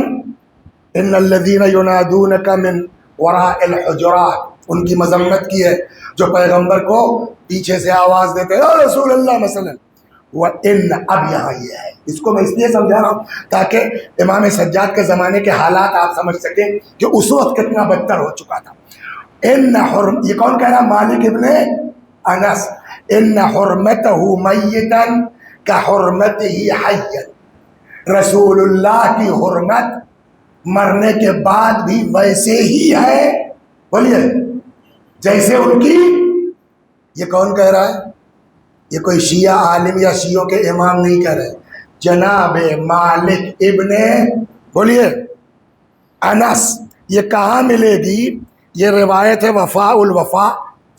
ان الذین ینادونک من وراء الحجرات، ان کی مذمت کی ہے جو پیغمبر کو پیچھے سے آواز دیتے ہیں یا رسول اللہ مثلا۔ وَإِنَّ، اب یہاں یہ ہے، اس کو میں اس لیے سمجھا رہا ہوں تاکہ امام سجاد کے زمانے کے حالات آپ سمجھ سکیں کہ اس وقت کتنا بدتر ہو چکا تھا۔ یہ کون کہہ رہا؟ مالک ابن انس، ان حرمتہ میتا کحرمتہ حیا، رسول اللہ کی حرمت مرنے کے بعد بھی ویسے ہی ہے، بولیے، جیسے ان کی۔ یہ کون کہہ رہا ہے؟ یہ کوئی شیعہ عالم یا شیعوں کے امام نہیں کہہ رہے، جناب مالک ابن، بولیے، انس۔ یہ کہاں ملے گی؟ یہ روایت ہے وفاء الوفا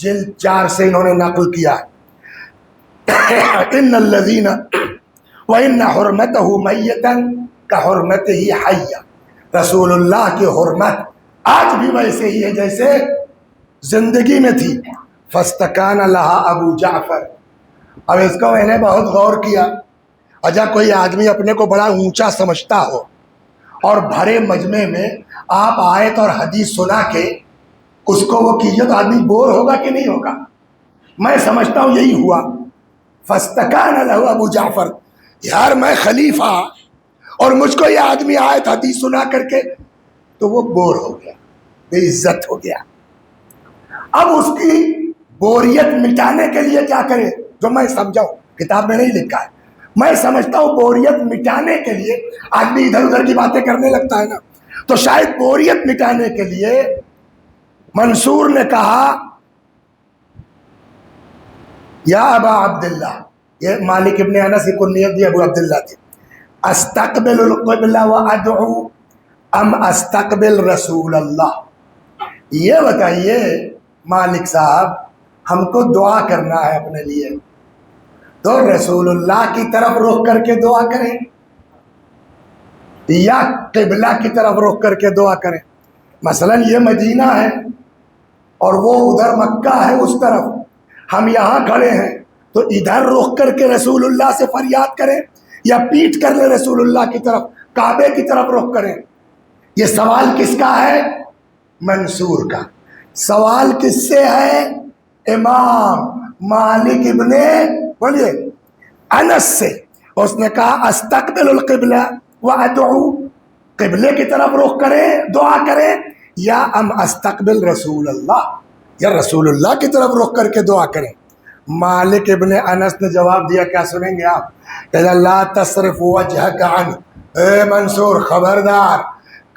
جلد 4 سے انہوں نے نقل کیا ہے۔ ان الذین وان حرمتہ میتا کحرمتہ حیا، رسول اللہ کی حرمت آج بھی ویسے ہی ہے جیسے زندگی میں تھی۔ فاستکان لہا ابو جعفر، اب اس کو میں نے بہت غور کیا، اجا کوئی آدمی اپنے کو بڑا اونچا سمجھتا ہو اور بھرے مجمع میں آپ آیت اور حدیث سنا کے اس کو وہ کیجئے تو آدمی بور ہوگا کہ نہیں ہوگا؟ میں سمجھتا ہوں یہی ہوا۔ فاستکان لہا ابو جعفر، یار میں خلیفہ اور مجھ کو یہ آدمی آیت حدیث سنا کر کے، تو وہ بور ہو گیا، بے عزت ہو گیا۔ اب اس کی بوریت مٹانے کے لیے کیا کرے؟ جو میں سمجھاؤں، کتاب میں نہیں لکھا ہے، میں سمجھتا ہوں بوریت مٹانے کے لیے آدمی ادھر ادھر کی باتیں کرنے لگتا ہے نا، تو شاید بوریت مٹانے کے لیے منصور نے کہا یا ابا عبداللہ، یہ مالک ابن انس کی کنیت بھی ابو عبداللہ تھی، استقبل القبلہ وادعو ام استقبل رسول اللہ؟ یہ بتائیے مالک صاحب، ہم کو دعا کرنا ہے اپنے لیے، تو رسول اللہ کی طرف رخ کر کے دعا کریں یا قبلہ کی طرف رخ کر کے دعا کریں؟ مثلا یہ مدینہ ہے اور وہ ادھر مکہ ہے اس طرف، ہم یہاں کھڑے ہیں تو ادھر رخ کر کے رسول اللہ سے فریاد کریں یا پیٹ کر لیں رسول اللہ کی طرف، کعبے کی طرف رخ کریں؟ یہ سوال کس کا ہے؟ منصور کا۔ سوال کس سے ہے؟ امام مالک ابن، بولیے، انس سے۔ اس نے کہا استقبل القبلہ وادعو، قبلے کی طرف رخ کریں دعا کریں، یا ام استقبل رسول اللہ، یا رسول اللہ کی طرف رخ کر کے دعا کریں؟ مالک ابن انس نے جواب دیا، کیا سنیں گے آپ؟ کہ لا تصرف وجہک عنہ، اے منصور خبردار،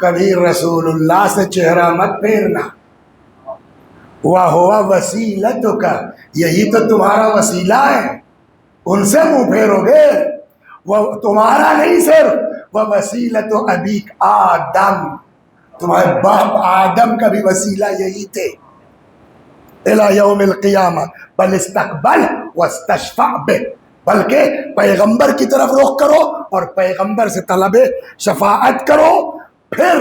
کبھی رسول اللہ سے چہرہ مت پھیرنا، وَهُوَ وَسِيلَتُكَ، یہی تو تمہارا وسیلہ ہے، ان سے منہ پھیرو گے؟ وہ تمہارا نہیں صرف، وَوَسِيلَةُ أَبِيكَ آدم، تمہارے باپ آدم کا بھی وسیلہ یہی تھے، اِلَى يَوْمِ الْقِيَامَةِ بَلِ اسْتَقْبَلْ وَاسْتَشْفَعْ بِهِ، بلکہ پیغمبر کی طرف رخ کرو اور پیغمبر سے طلب شفاعت کرو۔ پھر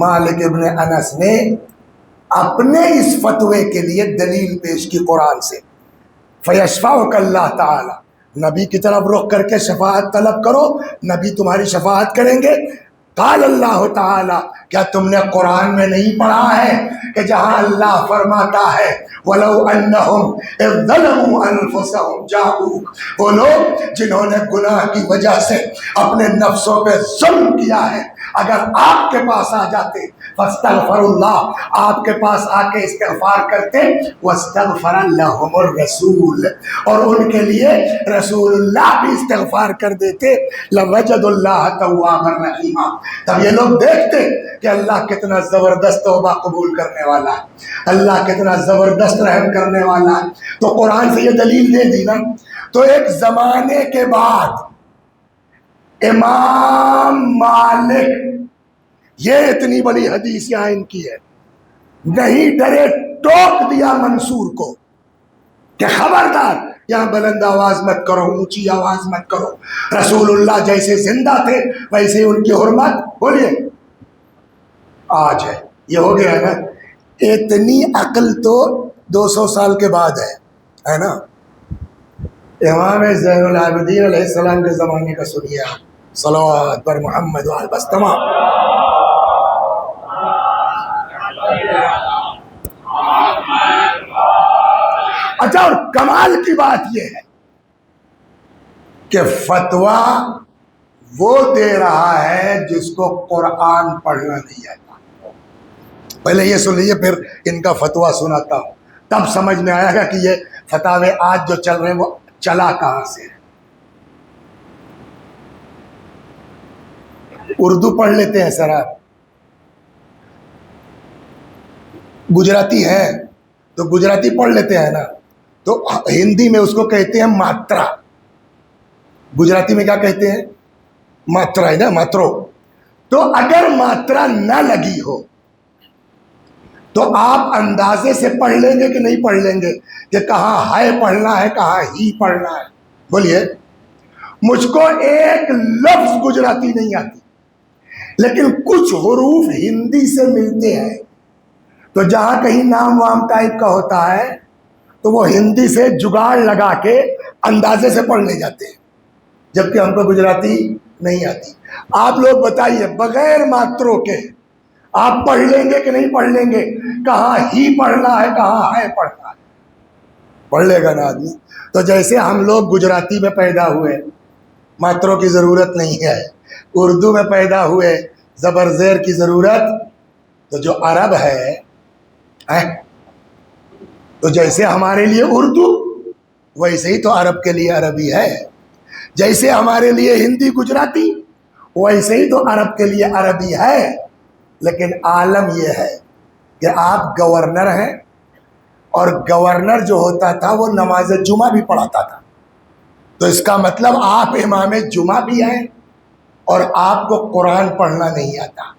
مالک ابن انس نے اپنے اس فتوے کے لیے دلیل پیش کی قرآن سے، فیشفعک اللہ تعالی، نبی کی طرف رخ کر کے شفاعت طلب کرو، نبی تمہاری شفاعت کریں گے۔ قال اللہ تعالی، کیا تم نے قرآن میں نہیں پڑھا ہے کہ جہاں اللہ فرماتا ہے وَلَوْ أَنَّهُمْ إِذْ ظَلَمُوا أَنفُسَهُمْ جَاءُوكَ، وہ لوگ جنہوں نے گناہ کی وجہ سے اپنے نفسوں پہ ظلم کیا ہے، اگر آپ کے پاس آ جاتے فاستغفروا اللہ، آپ کے پاس آ کے استغفار کرتے، واستغفر لهم الرسول، اور ان کے لیے رسول اللہ بھی استغفار کر دیتے، لوجدوا اللہ توابا رحیما، تب یہ لوگ دیکھتے کہ اللہ کتنا زبردست توبہ قبول کرنے والا ہے، اللہ کتنا زبردست رحم کرنے والا ہے۔ تو قرآن سے یہ دلیل دے دی نا۔ تو ایک زمانے کے بعد امام مالک، یہ اتنی بڑی حدیث یہاں ان کی ہے، نہیں ڈرے ٹوک دیا منصور کو کہ خبردار یہاں بلند آواز مت کرو، اونچی آواز مت کرو، رسول اللہ جیسے زندہ تھے ویسے ان کی حرمت بولیے آج ہے۔ یہ ہو گیا نا، اتنی عقل تو 200 سال کے بعد ہے نا۔ امام زین العابدین علیہ السلام کے زمانے کا سنیے آپ، صلوات پر محمد وآل بس تمام۔ اچھا، اور کمال کی بات یہ ہے کہ فتویٰ وہ دے رہا ہے جس کو قرآن پڑھنا نہیں آتا۔ پہلے یہ سن لیجیے، پھر ان کا فتویٰ سناتا ہوں، تب سمجھ میں آیا گا کہ یہ فتاوے آج جو چل رہے ہیں وہ چلا کہاں سے ہے۔ اردو پڑھ لیتے ہیں سر آپ، گجراتی ہے تو گجراتی پڑھ لیتے ہیں نا، تو ہندی میں اس کو کہتے ہیں ماترا، گجراتی میں کیا کہتے ہیں؟ ماترا ہے نا، ماترو۔ تو اگر ماترا نہ لگی ہو تو آپ اندازے سے پڑھ لیں گے کہ نہیں پڑھ لیں گے کہ کہاں ہے پڑھنا ہے، کہاں ہی پڑھنا ہے؟ بولیے۔ مجھ کو ایک لفظ گجراتی نہیں آتی، لیکن کچھ حروف ہندی سے ملتے ہیں، تو جہاں کہیں نام وام ٹائپ کا ہوتا ہے تو وہ ہندی سے جگاڑ لگا کے اندازے سے پڑھ لے جاتے ہیں، جبکہ ہم کو گجراتی نہیں آتی۔ آپ لوگ بتائیے بغیر ماتروں کے آپ پڑھ لیں گے کہ نہیں پڑھ لیں گے؟ کہاں ہی پڑھنا ہے، کہاں ہے پڑھنا ہے، پڑھ لے گا نا آدمی۔ تو جیسے ہم لوگ گجراتی میں پیدا ہوئے، ماتروں کی ضرورت نہیں ہے، اردو میں پیدا ہوئے، زبر زیر کی ضرورت، تو جو عرب ہے تو جیسے ہمارے لیے اردو ویسے ہی تو عرب کے لیے عربی ہے، جیسے ہمارے لیے ہندی گجراتی ویسے ہی تو عرب کے لیے عربی ہے۔ لیکن عالم یہ ہے کہ آپ گورنر ہیں، اور گورنر جو ہوتا تھا وہ نماز جمعہ بھی پڑھاتا تھا، تو اس کا مطلب آپ امام جمعہ بھی ہیں اور آپ کو قرآن پڑھنا نہیں آتا۔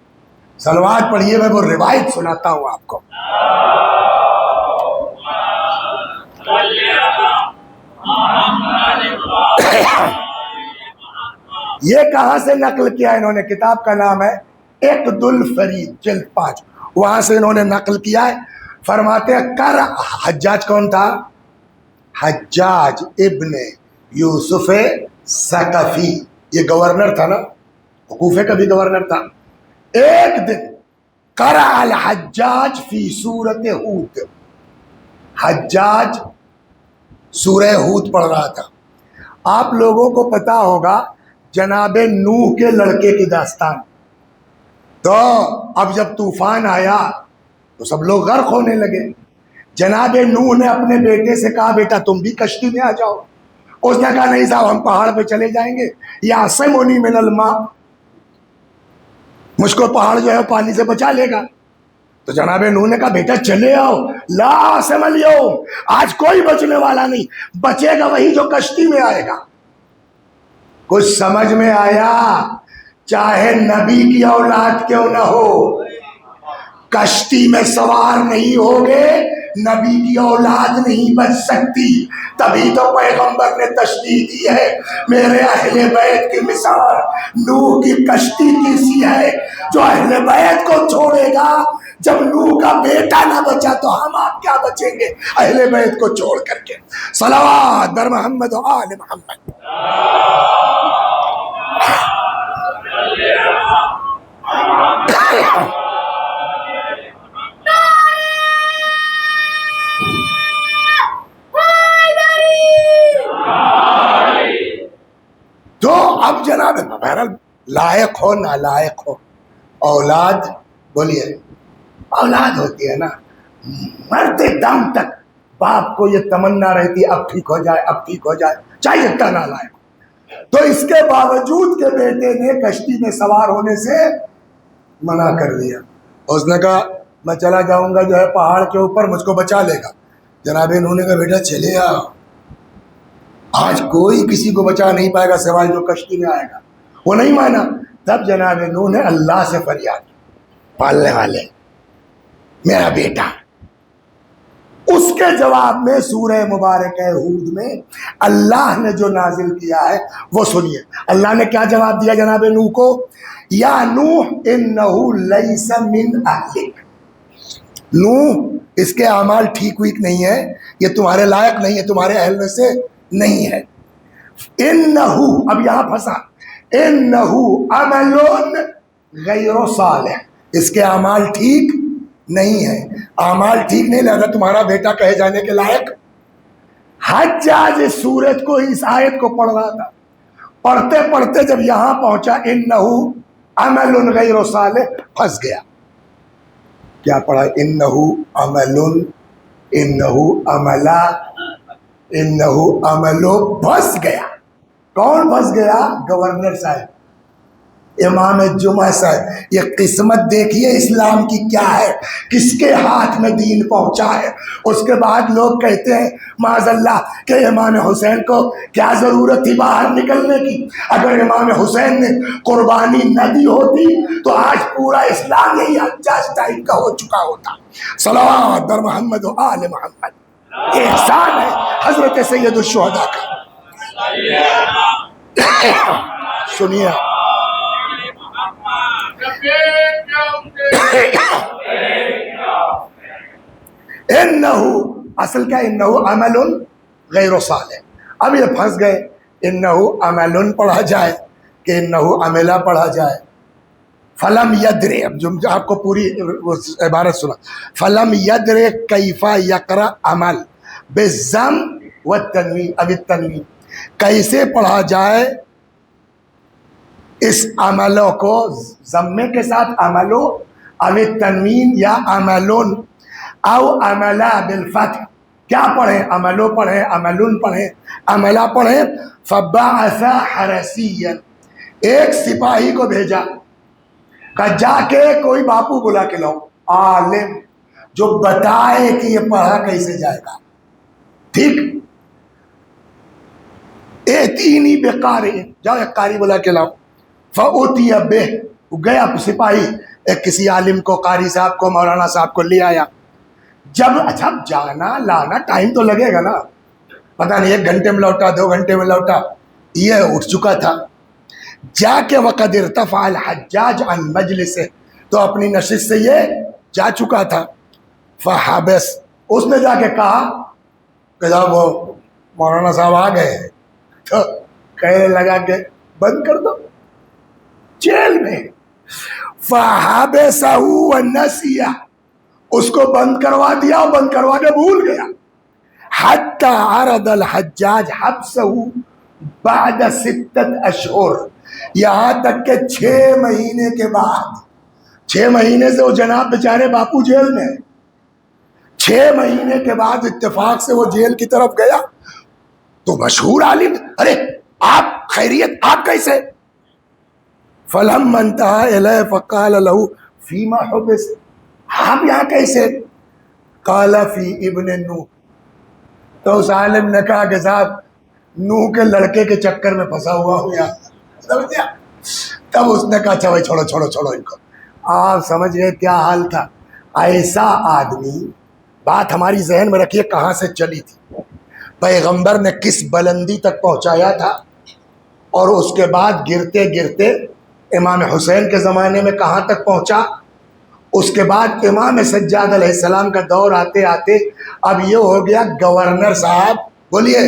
صلوات پڑھیے، میں وہ روایت سناتا ہوں آپ کو۔ یہ کہاں سے نقل کیا انہوں نے؟ کتاب کا نام ہے اقد الفرید، جلد 5، وہاں سے انہوں نے نقل کیا ہے۔ فرماتے ہیں کر، حجاج کون تھا؟ حجاج ابن یوسف ثقفی، یہ گورنر تھا نا، کوفے کا بھی گورنر تھا۔ ایک دن قرأ الحجاج فی سورۃ ہود، حجاج سورہ ہود پڑھ رہا تھا۔ آپ لوگوں کو پتا ہوگا جناب نوح کے لڑکے کی داستان، تو اب جب طوفان آیا تو سب لوگ غرق ہونے لگے۔ جناب نوح نے اپنے بیٹے سے کہا بیٹا تم بھی کشتی میں آ جاؤ، اس نے کہا نہیں صاحب ہم پہاڑ پہ چلے جائیں گے، یعصمنی من الماء، مجھ کو پہاڑ جو ہے پانی سے بچا لے گا۔ تو جناب نوح نے کہا بیٹا چلے آؤ، لا عاصم اليوم، آج کوئی بچنے والا نہیں، بچے گا وہی جو کشتی میں آئے گا۔ کچھ سمجھ میں آیا؟ چاہے نبی کی اولاد کیوں نہ ہو، کشتی میں سوار نہیں ہوگے نبی کی اولاد نہیں بچ سکتی۔ تبھی تو پیغمبر نے تشریح دی ہے، میرے اہل بیت کی مثال نوح کی کشتی کی سی ہے، جو اہل بیت کو چھوڑے گا، جب نوح کا بیٹا نہ بچا تو ہم آپ کیا بچیں گے اہل بیت کو چھوڑ کر کے۔ صلوات بر محمد و آل محمد۔ تو اب جناب بہرحال لائق ہو نالائق ہو، اولاد بولیے اولاد ہوتی ہے نا، مرتے دم تک باپ کو یہ تمنا رہتی ہے اب ٹھیک ہو جائے اب ٹھیک ہو جائے، چاہے جتنا نالائق ہو۔ تو اس کے باوجود کہ بیٹے نے کشتی میں سوار ہونے سے منع کر دیا، اس نے کہا میں چلا جاؤں گا جو ہے پہاڑ کے اوپر، مجھ کو بچا لے گا۔ جناب انہوں نے کہا بیٹا چلے آ، آج کوئی کسی کو بچا نہیں پائے گا سوائے جو کشتی میں آئے گا۔ وہ نہیں مانا۔ تب جناب نوح نے اللہ سے فریاد کی، پالنے والے میرا بیٹا۔ اس کے جواب میں سورہ مبارکہ ہود میں اللہ نے جو نازل کیا ہے وہ سنیے۔ اللہ نے کیا جواب دیا جناب نوح کو؟ یا نوح انہ لیس من اہلک، نوح اس کے اعمال ٹھیک ویک نہیں ہے، یہ تمہارے لائق نہیں ہے، تمہارے اہل میں سے نہیں ہے۔ انہو، اب یہاں پھنسا، انہو عمل غیر صالح، اس کے اعمال ٹھیک نہیں ہے، اعمال ٹھیک نہیں، لہذا تمہارا بیٹا کہے جانے کے لائق۔ حجاج اس سورت کو، اس آیت کو پڑھ رہا تھا، پڑھتے پڑھتے جب یہاں پہنچا انہو عمل غیر صالح، پھنس گیا۔ کیا پڑھا؟ انہو عمل، انہو عملا، انہو عملو، پھنس گیا۔ کون پھنس گیا؟ گورنر صاحب، امام جمعہ صاحب۔ یہ قسمت دیکھیے اسلام کی کیا ہے، کس کے ہاتھ میں دین پہنچا ہے۔ اس کے بعد لوگ کہتے ہیں معاذ اللہ کہ امام حسین کو کیا ضرورت تھی باہر نکلنے کی، اگر امام حسین نے قربانی نہ دی ہوتی تو آج پورا اسلام یہی حجاج ٹائپ کا ہو چکا ہوتا۔ صلوات بر محمد و آل محمد۔ احسان ہے حضرت سید الشہداء کا۔ سنیے، انہو، اصل کیا؟ انہو عمل غیر صالح۔ اب یہ پھنس گئے، انہو عمل پڑھا جائے کہ انہو عملہ پڑھا جائے۔ فلم یدرے، اب جو آپ کو پوری عبارت سنا، فلم یدرے کیفا یقرأ عمل بالضم والتنوین، اب التنوین کیسے پڑھا جائے اس عملوں کو، ضمے کے ساتھ عملو، اب تنوین یا عملون او عملہ بالفتح، کیا پڑھیں؟ عملو پڑھیں، عملون پڑھیں، عملہ پڑھیں۔ فبعث حرسیا، ایک سپاہی کو بھیجا، کہ جا کے کوئی باپو بلا کے لاؤ، عالم جو بتائے کہ یہ پڑھا کیسے جائے گا، ٹھیک؟ ایتینی بقارئ، جاؤ ایک قاری بلا کے لاؤ۔ فأتی بہ، گیا سپاہی، ایک کسی عالم کو، قاری صاحب کو، مولانا صاحب کو لے آیا۔ جب اچھا جانا لانا ٹائم تو لگے گا نا، پتہ نہیں 1 گھنٹے میں لوٹا 2 گھنٹے میں لوٹا، یہ اٹھ چکا تھا۔ جا کے وقد ارتفع الحجاج عن مجلسہ، تو اپنی نشست سے یہ جا چکا تھا۔ فحبس، اس نے جا کے کہا کہ جب وہ مولانا صاحب آ گئے تو کہنے لگا کہ بند کر دو جیل میں۔ فحبسہ ونسیہ، اس کو بند کروا دیا، بند کروا کے بھول گیا۔ حتی عرض الحجاج حبسہ بعد 6 اشہر، یہاں تک کہ 6 مہینے کے بعد، 6 مہینے سے وہ جناب بیچارے باپو جیل میں، 6 مہینے کے بعد اتفاق سے وہ جیل کی طرف گیا تو مشہور عالم، ارے آپ خیریت، آپ کیسے؟ فلما انتہى الیہ فقال له فیما حبس، آپ یہاں کیسے؟ قال فی ابن نوح، تو اس عالم نے کہا کہ صاحب نوح کے لڑکے کے چکر میں پھنسا ہوا ہوں یہاں۔ تب اس نے کہا اچھا بھائی چھوڑو چھوڑو چھوڑو ان کو۔ آپ سمجھ گئے کیا حال تھا؟ ایسا آدمی، بات ہماری ذہن میں رکھیے کہاں سے چلی تھی، پیغمبر نے کس بلندی تک پہنچایا تھا، اور اس کے بعد گرتے گرتے امام حسین کے زمانے میں کہاں تک پہنچا، اس کے بعد امام سجاد علیہ السلام کا دور آتے آتے اب یہ ہو گیا گورنر صاحب، بولیے،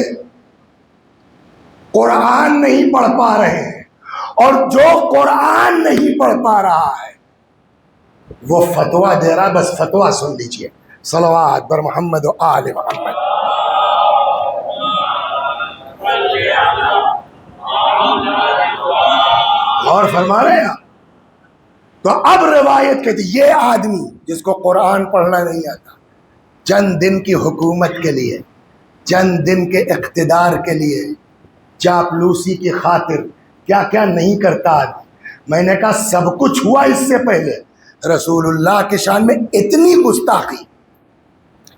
قرآن نہیں پڑھ پا رہے ہیں، اور جو قرآن نہیں پڑھ پا رہا ہے وہ فتویٰ دے رہا، بس فتویٰ سن لیجئے. صلوات بر محمد و آل محمد. اور فرما رہے ہیں. تو اب روایت کہتی یہ آدمی جس کو قرآن پڑھنا نہیں آتا، چند دن کی حکومت کے لیے، چند دن کے اقتدار کے لیے، چاپلوسی کی خاطر کیا کیا نہیں کرتا آدمی. میں نے کہا سب کچھ ہوا اس سے پہلے. رسول اللہ کے شان میں اتنی گستاخی،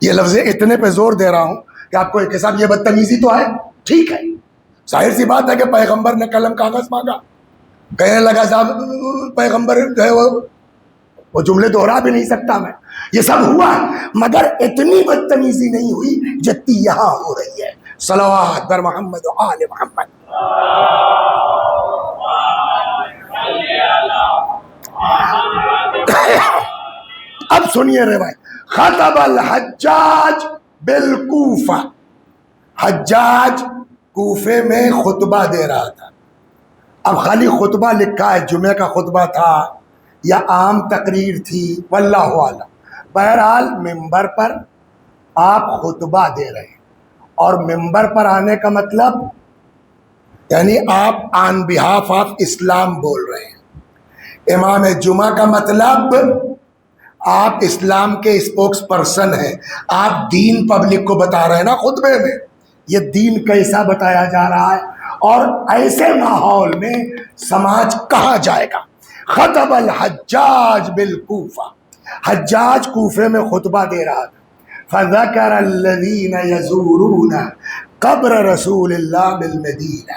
یہ لفظ اتنے پہ زور دے رہا ہوں کہ آپ کو ایک حساب یہ بدتمیزی تو ہے، ٹھیک ہے، ظاہر سی بات ہے کہ پیغمبر نے قلم کاغذ مانگا، کہنے لگا صاحب پیغمبر جو ہے وہ جملے دوہرا بھی نہیں سکتا میں، یہ سب ہوا ہے، مگر اتنی بدتمیزی نہیں ہوئی جتنی یہاں ہو رہی ہے. صلوات بر محمد و آل محمد. اب سنیے روایت. خطب الحجاج بالکوفہ، حجاج کوفے میں خطبہ دے رہا تھا. اب خالی خطبہ لکھا ہے، جمعہ کا خطبہ تھا یا عام تقریر تھی، واللہ اعلم. بہرحال ممبر پر آپ خطبہ دے رہے ہیں، اور ممبر پر آنے کا مطلب یعنی آپ آن بہاف آف اسلام بول رہے ہیں. امام جمعہ کا مطلب آپ اسلام کے اسپوکس پرسن ہیں، آپ دین پبلک کو بتا رہے ہیں نا خطبے میں. یہ دین کیسا بتایا جا رہا ہے، اور ایسے ماحول میں سماج کہاں جائے گا. خطب الحجاج بالکوفہ، حجاج کوفے میں خطبہ دے رہا تھا. فذکر الذین یزورون قبر رسول اللہ بالمدینہ.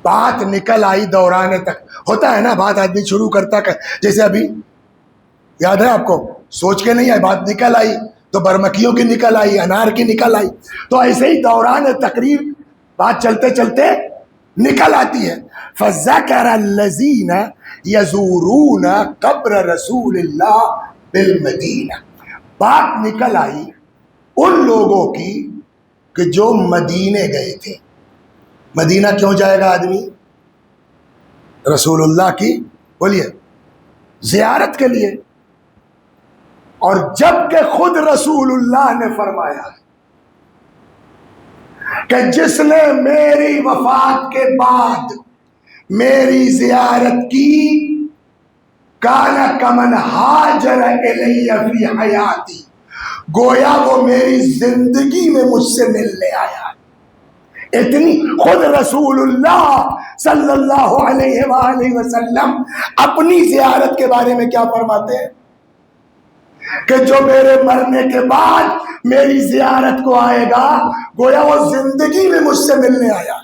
بات نکل آئی دوران تک، ہوتا ہے نا بات آدمی شروع کرتا جیسے ابھی یاد ہے آپ کو، سوچ کے نہیں آئی بات، نکل آئی تو برمکیوں کی نکل آئی، انار کی نکل آئی، تو ایسے ہی دوران تقریر بات چلتے چلتے نکل آتی ہے. فذکر الذین یزورون قبر رسول اللہ بالمدینہ. بات نکل آئی ان لوگوں کی کہ جو مدینے گئے تھے. مدینہ کیوں جائے گا آدمی؟ رسول اللہ کی بولیے زیارت کے لیے. اور جب کہ خود رسول اللہ نے فرمایا کہ جس نے میری وفات کے بعد میری زیارت کی، کان کمن ہاجر الی فی حیاتی، گویا وہ میری زندگی میں مجھ سے ملنے آیا. اتنی خود رسول اللہ صلی اللہ علیہ وآلہ وسلم اپنی زیارت کے بارے میں کیا فرماتے ہیں کہ جو میرے مرنے کے بعد میری زیارت کو آئے گا گویا وہ زندگی میں مجھ سے ملنے آیا.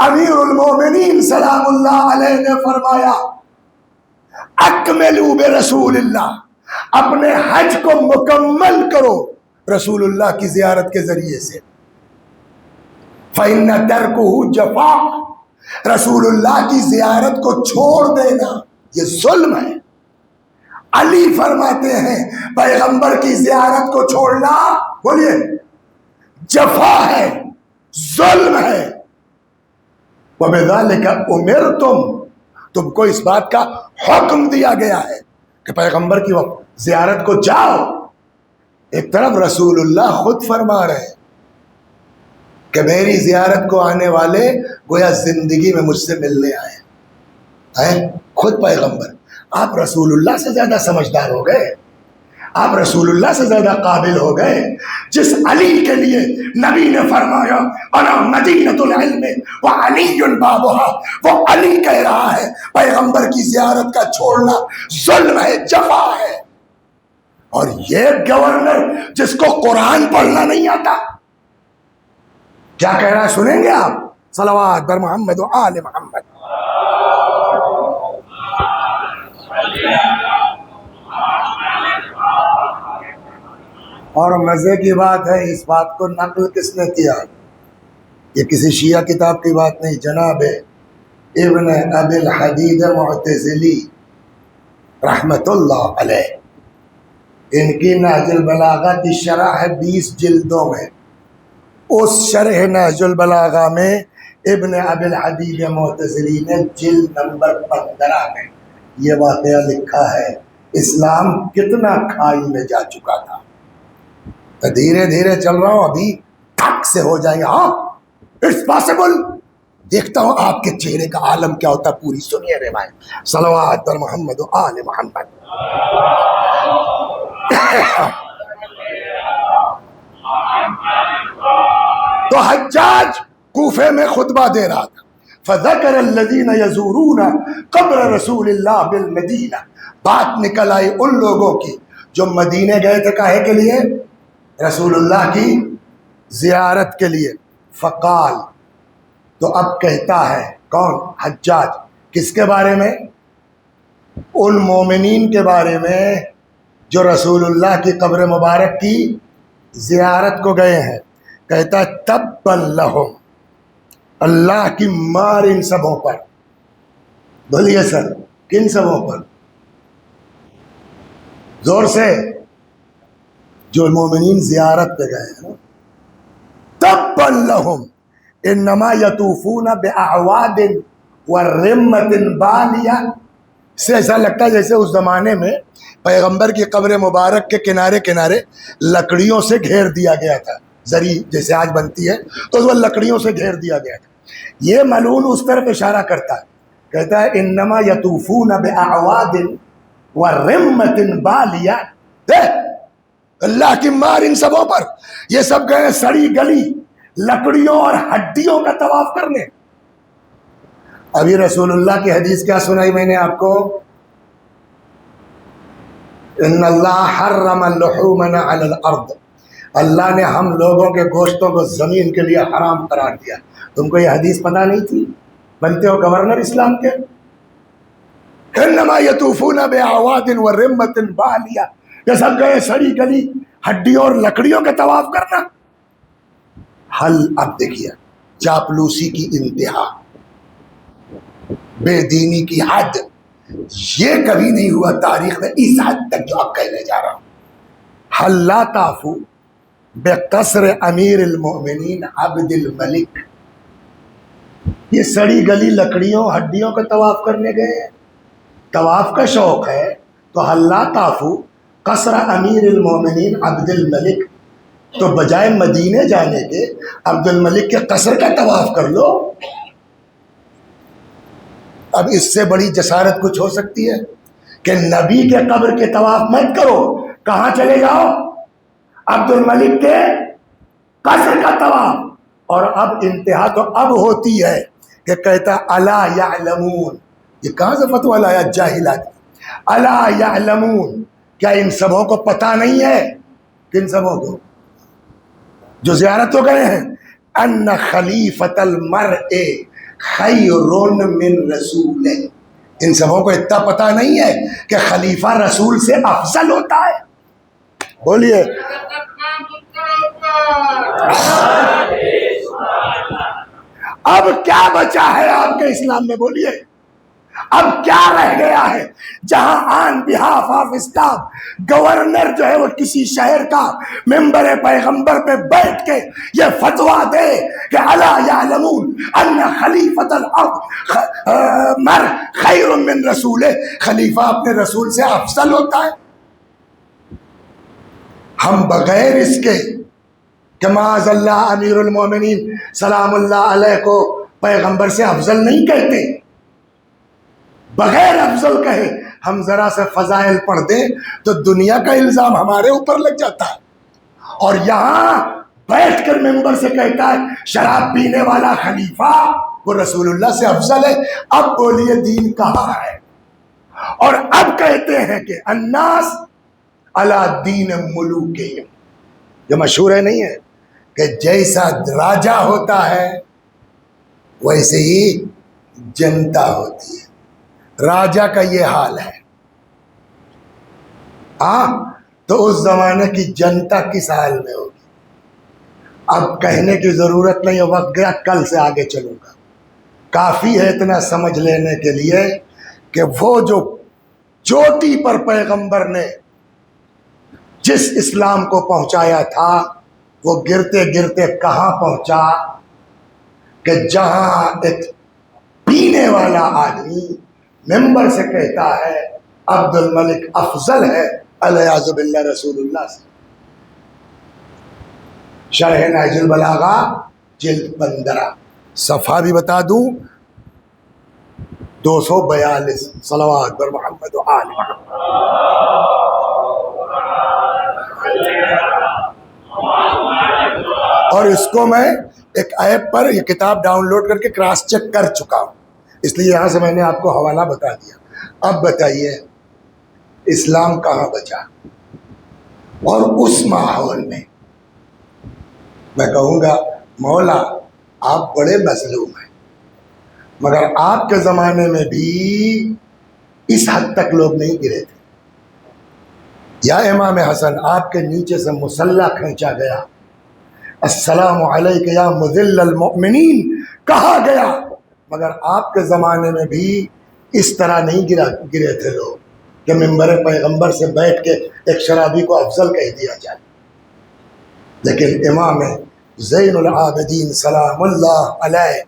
امیر المومنین سلام اللہ علیہ نے فرمایا اکملوا برسول اللہ، اپنے حج کو مکمل کرو رسول اللہ کی زیارت کے ذریعے سے. فَإِنَّ تَرْكُهُ جَفَاءٌ، رسول اللہ کی زیارت کو چھوڑ دینا یہ ظلم ہے. علی فرماتے ہیں پیغمبر کی زیارت کو چھوڑنا بولیے جفا ہے، ظلم ہے. وَبِذَلِكَ أُمِرْتُمْ، تم کو اس بات کا حکم دیا گیا ہے کہ پیغمبر کی زیارت کو جاؤ. ایک طرف رسول اللہ خود فرما رہے ہیں کہ میری زیارت کو آنے والے گویا زندگی میں مجھ سے ملنے آئے ہیں. خود پیغمبر. آپ رسول اللہ سے زیادہ سمجھدار ہو گئے، آپ رسول اللہ سے زیادہ قابل ہو گئے. جس علی کے لیے نبی نے فرمایا انا مدینۃ العلم وعلی بابها، وہ علی کہہ رہا ہے پیغمبر کی زیارت کا چھوڑنا ظلم ہے، جفا ہے. اور یہ گورنر جس کو قرآن پڑھنا نہیں آتا کیا کہہ رہا ہے سنیں گے آپ. صلوات بر محمد و آل محمد. اور مزے کی بات ہے اس بات کو نقل کس نے کیا؟ یہ کسی شیعہ کتاب کی بات نہیں، جناب ابن ابی الحدید معتزلی رحمت اللہ علیہ، ان کی نہج البلاغہ کی شرح ہے 20 جلدوں میں. اس شرح نہج البلاغہ میں ابن ابی الحدید معتزلی نے جلد نمبر 15 میں یہ واقعہ لکھا ہے اسلام کتنا کھائی میں جا چکا تھا. تو دھیرے دھیرے چل رہا ہوں، ابھی ٹھک سے ہو جائیں گے. ہاں اٹس پاسبل. دیکھتا ہوں آپ کے چہرے کا عالم کیا ہوتا. پوری سنیے روایت. صلوات پر محمد و آل محمد. تو حجاج کوفے میں خطبہ دے رہا تھا. فذکر الذین یزورون قبر رسول اللہ بالمدینہ. بات نکل آئی ان لوگوں کی جو مدینے گئے تھے کاہے کے لیے؟ رسول اللہ کی زیارت کے لیے. فقال، تو اب کہتا ہے کون؟ حجاج. کس کے بارے میں؟ ان مومنین کے بارے میں جو رسول اللہ کی قبر مبارک کی زیارت کو گئے ہیں. کہتا ہے تبا لہم، اللہ کی مار ان سبوں پر. بولیے سر، کن سبوں پر؟ زور سے. جو مومنین زیارت پہ گئے ہیں. تبا لہم انما یطوفون باعواد ورمۃ بالیہ. سے ایسا لگتا ہے جیسے اس زمانے میں پیغمبر کی قبر مبارک کے کنارے کنارے لکڑیوں سے گھیر دیا گیا تھا. زری جیسے آج بنتی ہے تو وہ لکڑیوں سے گھیر دیا گیا تھا. یہ ملعون اس طرف اشارہ کرتا ہے. کہتا ہے انما یطوفون باعواد ورمۃ بالیہ. اللہ کی مار ان سبوں پر. یہ سب گئے سڑی گلی لکڑیوں اور ہڈیوں کا طواف کرنے. ابھی رسول اللہ کی حدیث کیا سنائی میں نے آپ کو؟ ان اللہ حرم اللحومنا علی الارض. اللہ نے ہم لوگوں کے گوشتوں کو زمین کے لیے حرام قرار دیا. تم کو یہ حدیث پتہ نہیں تھی؟ بنتے ہو گورنر اسلام کے. انما یطوفون باعواد ورمۃ بالیہ. یہ سب گئے سڑی گلی ہڈیوں اور لکڑیوں کا طواف کرنا. حل اب دیکھیے چاپلوسی کی انتہا، بے دینی کی حد. یہ کبھی نہیں ہوا تاریخ میں اس حد تک جو اب کہنے جا رہا ہوں. حل لا تعفو بقصر امیر المؤمنین عبد الملک. یہ سڑی گلی لکڑیوں ہڈیوں کا طواف کرنے گئے ہیں. طواف کا شوق ہے تو حل لا تعفو قصر امیر المؤمنین عبد الملک. تو بجائے مدینے جانے کے عبد الملک کے قصر کا طواف کر لو. اب اس سے بڑی جسارت کچھ ہو سکتی ہے کہ نبی کے قبر کے طواف مت کرو. کہاں چلے جاؤ؟ عبد الملک کے قصر کا طواف. اور اب انتہا تو اب ہوتی ہے کہ کہتا الا یعلمون. یہ کہاں سے فتویٰ لایا جاہل آدمی؟ الا یعلمون، کیا ان سبوں کو پتہ نہیں ہے؟ کن سبوں کو؟ جو زیارت تو گئے ہیں. ان خلیفۃ المرء خیر من رسول. ان سبوں کو اتنا پتہ نہیں ہے کہ خلیفہ رسول سے افضل ہوتا ہے. بولیے اب کیا بچا ہے آپ کے اسلام میں؟ بولیے اب کیا رہ گیا ہے جہاں آن بہاف آف اسلام گورنر جو ہے وہ کسی شہر کا ممبر پیغمبر پہ بیٹھ کے یہ فتویٰ دے کہ الا یعلمون ان خلیفۃ الارض مر خیر من رسول. خلیفہ اپنے رسول سے افضل ہوتا ہے. ہم بغیر اس کے کہ معاذ اللہ امیر المومنین سلام اللہ علیہ کو پیغمبر سے افضل نہیں کہتے. بغیر افضل کہے ہم ذرا سے فضائل پڑھ دیں تو دنیا کا الزام ہمارے اوپر لگ جاتا ہے. اور یہاں بیٹھ کر ممبر سے کہتا ہے شراب پینے والا خلیفہ وہ رسول اللہ سے افضل ہے. اب بولیے دین کہاں ہے؟ اور اب کہتے ہیں کہ الناس علی دین ملوکہم. یہ مشہور ہے نہیں ہے کہ جیسا راجا ہوتا ہے ویسے ہی جنتا ہوتی ہے. راجا کا یہ حال ہے. تو اس زمانے کی جنتا کس حال میں ہوگی؟ اب کہنے کی ضرورت نہیں ہے، وقت گیا، کل سے آگے چلوں گا. کافی ہے اتنا سمجھ لینے کے لیے کہ وہ جو چوٹی پر پیغمبر نے جس اسلام کو پہنچایا تھا وہ گرتے گرتے کہاں پہنچا کہ جہاں ایک پینے والا آدمی ممبر سے کہتا ہے عبد الملک افضل ہے الیاذ باللہ رسول اللہ سے. شرح نہج البلاغہ جلد 15 صفحہ بھی بتا دوں 242. صلوات بر محمد و آل محمد. اور اس کو میں ایک ایپ پر یہ کتاب ڈاؤن لوڈ کر کے کراس چیک کر چکا ہوں، اس لیے یہاں سے میں نے آپ کو حوالہ بتا دیا. اب بتائیے اسلام کہاں بچا؟ اور اس ماحول میں میں کہوں گا مولا آپ بڑے مظلوم ہیں، مگر آپ کے زمانے میں بھی اس حد تک لوگ نہیں گرے تھے. یا امام حسن آپ کے نیچے سے مسلح کھینچا گیا، السلام علیک یا مذل المؤمنین کہا گیا، مگر آپ کے زمانے میں بھی اس طرح نہیں گرے تھے لوگ کہ ممبر پیغمبر سے بیٹھ کے ایک شرابی کو افضل کہہ دیا جائے. لیکن امام زین العابدین سلام اللہ علیہ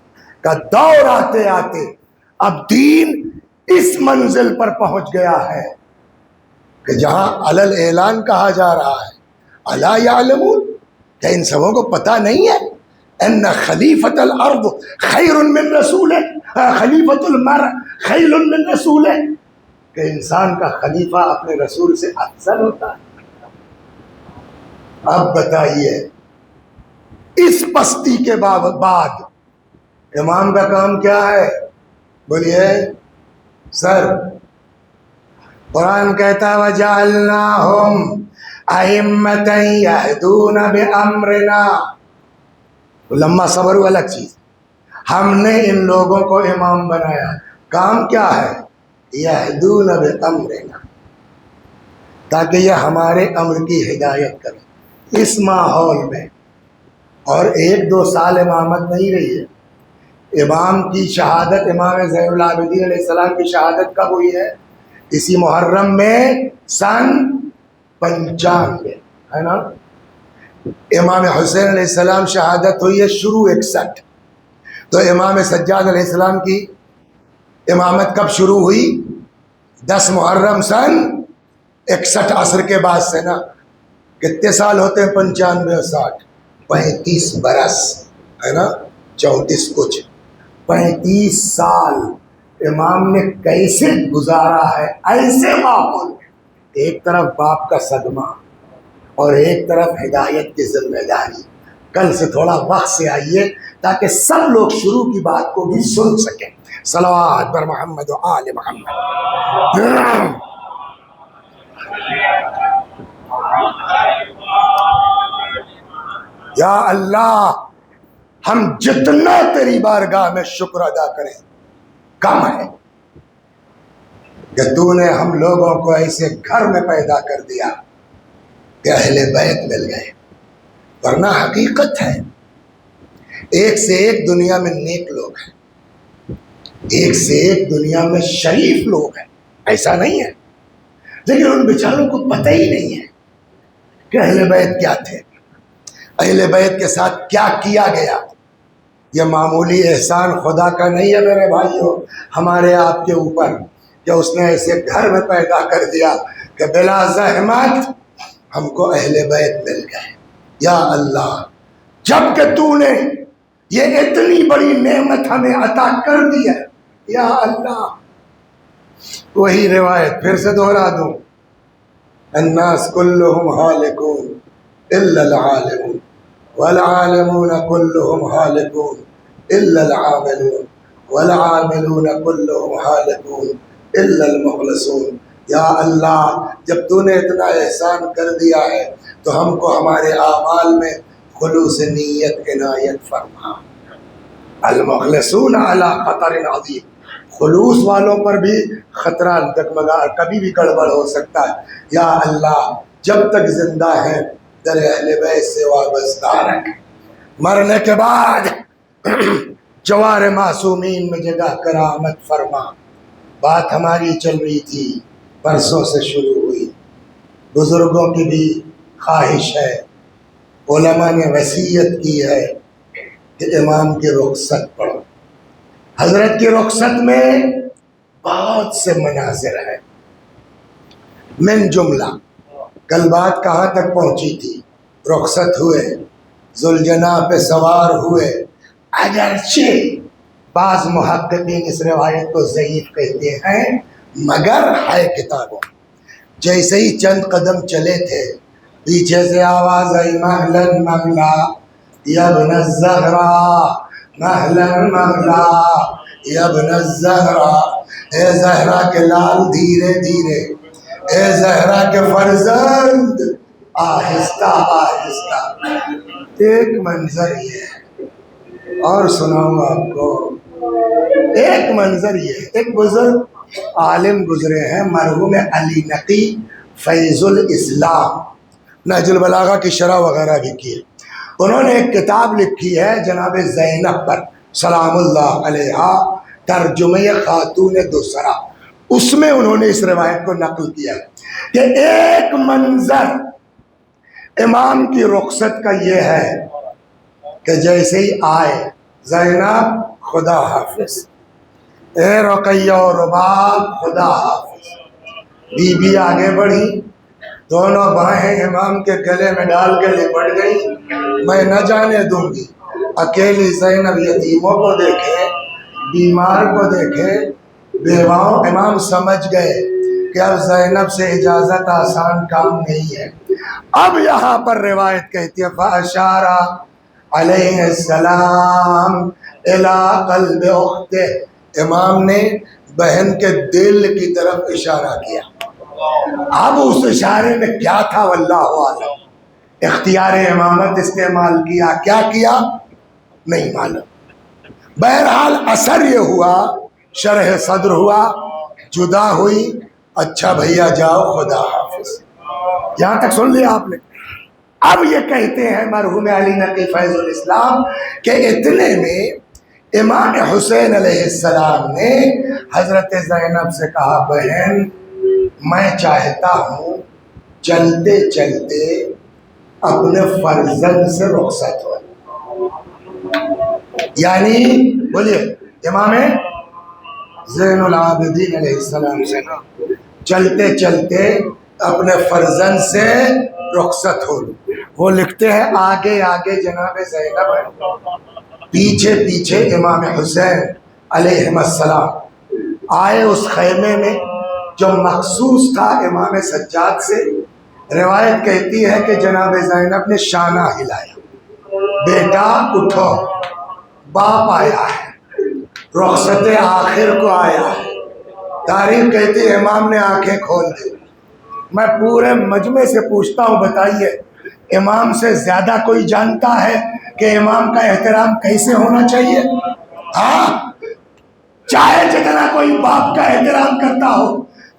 کا دور آتے آتے اب دین اس منزل پر پہنچ گیا ہے کہ جہاں علل اعلان کہا جا رہا ہے الا یعلمون، کیا ان سبوں کو پتہ نہیں ہے ان خلیفۃ الارض خیر من رسول، خلیفۃ المرء خیر من رسول، کہ انسان کا خلیفہ اپنے رسول سے افضل ہوتا ہے. اب بتائیے اس پستی کے بعد امام کا کام کیا ہے؟ بولیے سر. قرآن کہتا ہے وَجَعَلْنَاهُمْ أَئِمَّةً يَهْدُونَ بِأَمْرِنَا. لمحہ صبر الگ چیز، ہم نے ان لوگوں کو امام بنایا، کام کیا ہے؟ يَهْدُونَ بِأَمْرِنَا، تاکہ یہ ہمارے امر کی ہدایت کریں. اس ماحول میں اور 1-2 سال امامت نہیں رہی ہے. امام کی شہادت، امام زین العابدین علیہ السلام کی شہادت کب ہوئی ہے؟ اسی محرم میں سن 95 ہے نا. امام حسین علیہ السلام شہادت ہوئی ہے شروع 61. تو امام سجاد علیہ السلام کی امامت کب شروع ہوئی؟ 10 محرم سن 61 عصر کے بعد سے نا. کتنے سال ہوتے ہیں 95 اور 60؟ 35 برس ہے نا، 34 کچھ 35 سال امام نے کیسے گزارا ہے ایسے ماحول میں. ایک طرف باپ کا صدمہ اور ایک طرف ہدایت کی ذمہ داری. کل سے تھوڑا وقت سے آئیے تاکہ سب لوگ شروع کی بات کو بھی سن سکیں. صلوات بر محمد و آل محمد. یا اللہ ہم جتنا تیری بارگاہ میں شکر ادا کریں کم ہے کہ تو نے ہم لوگوں کو ایسے گھر میں پیدا کر دیا کہ اہل بیت مل گئے. ورنہ حقیقت ہے ایک سے ایک دنیا میں نیک لوگ ہیں، ایک سے ایک دنیا میں شریف لوگ ہیں، ایسا نہیں ہے. لیکن ان بیچاروں کو پتہ ہی نہیں ہے کہ اہل بیت کیا تھے، اہل بیت کے ساتھ کیا کیا گیا. یہ معمولی احسان خدا کا نہیں ہے میرے بھائیوں ہمارے آپ کے اوپر کہ اس نے ایسے گھر میں پیدا کر دیا کہ بلا زحمت ہم کو اہل بیت مل گئے. یا اللہ جب کہ تو نے یہ اتنی بڑی نعمت ہمیں عطا کر دی ہے، یا اللہ وہی روایت پھر سے دہرا دوں، الناس كلهم هالكون الا العالمون والعالمون كلهم هالكون الا العاملون والعاملون كلهم هالكون الا المخلصون. یا اللہ جب تو نے اتنا احسان کر دیا ہے تو ہم کو ہمارے اعمال میں خلوص نیت عنایت فرما. المخلصون علی خطر عظیم، خلوص والوں پر بھی خطرہ ڈگمگا کبھی بھی گڑبڑ ہو سکتا ہے. یا اللہ جب تک زندہ ہیں در اہل بیت سے وابستہ رکھ، مرنے کے بعد جوار معصومین میں جگہ کرامت فرما. بات ہماری چل رہی تھی برسوں سے شروع ہوئی، بزرگوں کی بھی خواہش ہے، علماء نے وصیت کی ہے کہ امام کی رخصت پڑھو. حضرت کی رخصت میں بہت سے مناظر ہیں. من جملہ کل بات کہاں تک پہنچی تھی؟ رخصت ہوئے، ذوالجناح پہ سوار ہوئے. اگرچہ بعض محققین اس روایت کو ضعیف کہتے ہیں مگر ہے کتابوں. جیسے ہی چند قدم چلے تھے پیچھے سے آواز آئی مہلن مہلا یا ابن الزہرا، مہلن مہلا یا ابن الزہرا، اے زہرا کے لال دھیرے دھیرے، اے زہرا کے فرزند آہستہ آہستہ. ایک منظر یہ ہے اور سناؤں آپ کو. ایک منظر یہ ہے، ایک بزرگ عالم گزرے ہیں مرحوم علی نقی فیض الاسلام، نہج البلاغہ کی شرح وغیرہ بھی کی ہے. انہوں نے ایک کتاب لکھی ہے جناب زینب پر سلام اللہ علیہا، ترجمہ خاتون دوسرا. اس میں انہوں نے اس روایت کو نقل کیا کہ ایک منظر امام کی رخصت کا یہ ہے کہ جیسے ہی آئے زینب خدا حافظ، اے رقیہ و رباب خدا حافظ. بی بی آگے بڑھی، دونوں بائیں امام کے گلے میں ڈال کے لپٹ گئی. میں نہ جانے دوں گی. اکیلی زینب یتیموں کو دیکھے، بیمار کو دیکھے، بیواؤں. امام سمجھ گئے کہ اب زینب سے اجازت آسان کام نہیں ہے. اب یہاں پر روایت کہتی ہے فَأَشَارَ علیہ السلام اِلَىٰ قَلْبِ اُخْتِهِ، امام نے بہن کے دل کی طرف اشارہ کیا. اب اس اشارے میں کیا تھا واللہ عالم. اختیار امامت استعمال کیا، کیا کیا نہیں معلوم. بہرحال اثر یہ ہوا، شرح صدر ہوا، جدا ہوئی. اچھا بھیا جاؤ خدا حافظ. یہاں تک سن لیا آپ نے. اب یہ کہتے ہیں مرحوم علی نقی فیض الاسلام کہ اتنے میں امام حسین علیہ السلام نے حضرت زینب سے کہا بہن میں چاہتا ہوں چلتے چلتے اپنے فرزند سے رخصت ہو. یعنی بولیے امام زین العابدین علیہ السلام سے چلتے چلتے اپنے فرزند سے رخصت ہو. وہ لکھتے ہیں آگے آگے جناب زینب ہے، پیچھے پیچھے امام حسین علیہ السلام آئے اس خیمے میں جو مخصوص تھا امام سجاد سے. روایت کہتی ہے کہ جناب زینب نے شانہ ہلایا، بیٹا اٹھو باپ آیا ہے، رخصت آخر کو آیا ہے. تاریخ کہتی ہے امام نے آنکھیں کھول دی. میں پورے مجمع سے پوچھتا ہوں بتائیے امام سے زیادہ کوئی جانتا ہے کہ امام کا احترام کیسے ہونا چاہیے؟ ہاں، چاہے جتنا کوئی باپ کا احترام کرتا ہو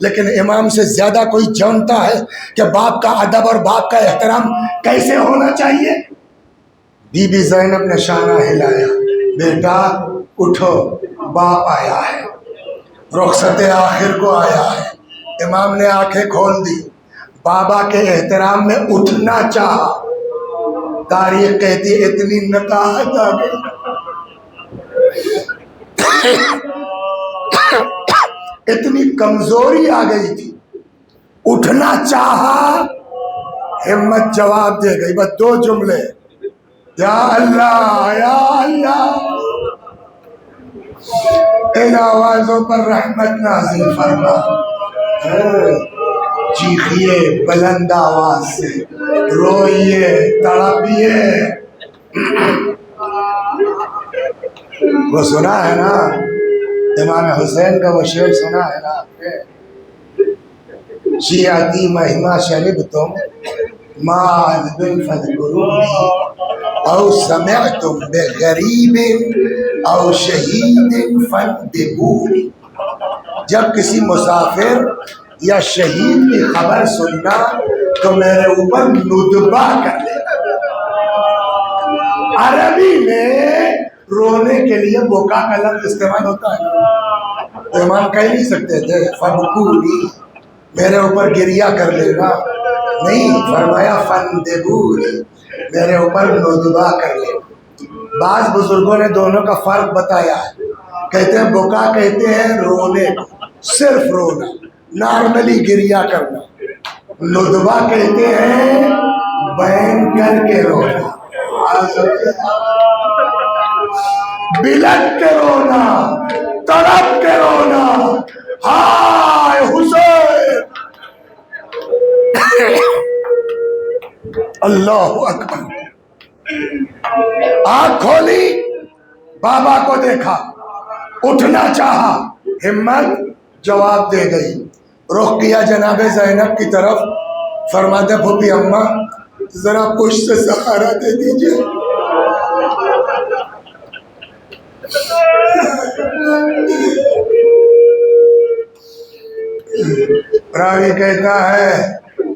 لیکن امام سے زیادہ کوئی جانتا ہے کہ باپ کا ادب اور باپ کا احترام کیسے ہونا چاہیے. بی بی زینب نے شانہ ہلایا، بیٹا اٹھو باپ آیا ہے، رخصت آخر کو آیا ہے. امام نے آنکھیں کھول دی، بابا کے احترام میں اٹھنا چاہا. تاریخ کہتی ہے اتنی نقاہت آ گئی، اتنی کمزوری آ گئی تھی. اٹھنا چاہا، ہمت جواب دے گئی. بس دو جملے، یا اللہ یا اللہ. ان آوازوں پر رحمت نازل فرما. چیخیے بلند آواز سے، روئیے تڑپیے. وہ سنا ہے نا امام حسین کا وہ شعر سنا ہے نا آپ نے؟ شیعتی مہما شربتم ما عذب فاذکرونی او سمعتم بغریب او شہید فانتبونی. جب کسی مسافر یا شہید کی خبر سننا تو میرے اوپر ندبہ کر لینا. عربی میں رونے کے لیے بکا کا لفظ استعمال ہوتا ہے. تو امام کہہ نہیں سکتے تھے فبکونی میرے اوپر گریا کر لینا، نہیں، فرمایا فانتبونی میرے اوپر ندبہ کر لینا. بعض بزرگوں نے دونوں کا فرق بتایا ہے. کہتے ہیں بکا کہتے ہیں رونے کو، صرف رونا، نارملی گریا کرنا. ندبہ کہتے ہیں بین کر کے رونا، بلٹ کے رونا، تڑپ کے رونا. ہائے حسین، اللہ اکبر. آنکھ کھولی، بابا کو دیکھا، اٹھنا چاہا، ہمت جواب دے گئی. رخ کیا جناب زینب کی طرف، فرماتے پھوپھی اماں ذرا پشت سے سہارا دے دیجئے. راوی کہتا ہے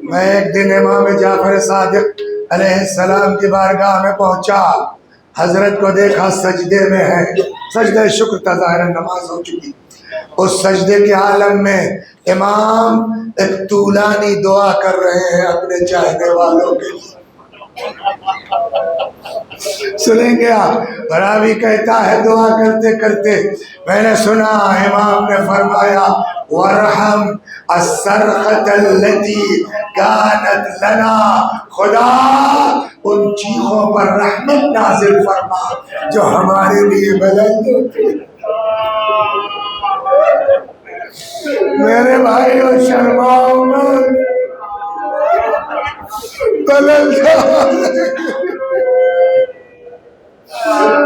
میں ایک دن امام جعفر صادق علیہ السلام کی بارگاہ میں پہنچا، حضرت کو دیکھا سجدے میں ہے، سجدہ شکر تھا، ظاہر نماز ہو چکی. اس سجدے کے عالم میں امام ایک طولانی دعا کر رہے ہیں اپنے چاہنے والوں کے لیے. سنیں گے آپ؟ راوی کہتا ہے دعا کرتے کرتے میں نے سنا امام نے فرمایا وَرْحَمْ الصَّرْخَةَ الَّتِي كَانَتْ لَنَا، خدا ان چیخوں پر رحمت نازل فرما جو ہمارے لیے بلند ہوتی. میرے بھائیو شرماؤ مت، بلند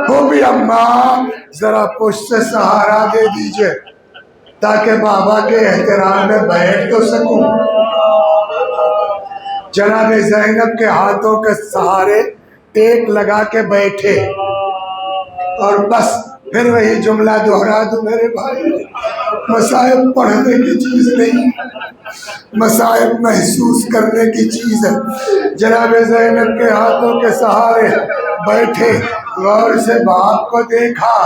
وہ بھی اماں ذرا پشت سے سہارا دے دیجئے تاکہ بابا کے احترام میں بیٹھ تو سکوں. جناب زینب کے ہاتھوں کے سہارے ٹیک لگا کے بیٹھے اور بس پھر وہی جملہ دہرا دوں میرے بھائی، مصائب پڑھنے کی چیز نہیں، مصائب محسوس کرنے کی چیز ہے. جناب زینب کے ہاتھوں کے سہارے بیٹھے، غور سے باپ کو دیکھا،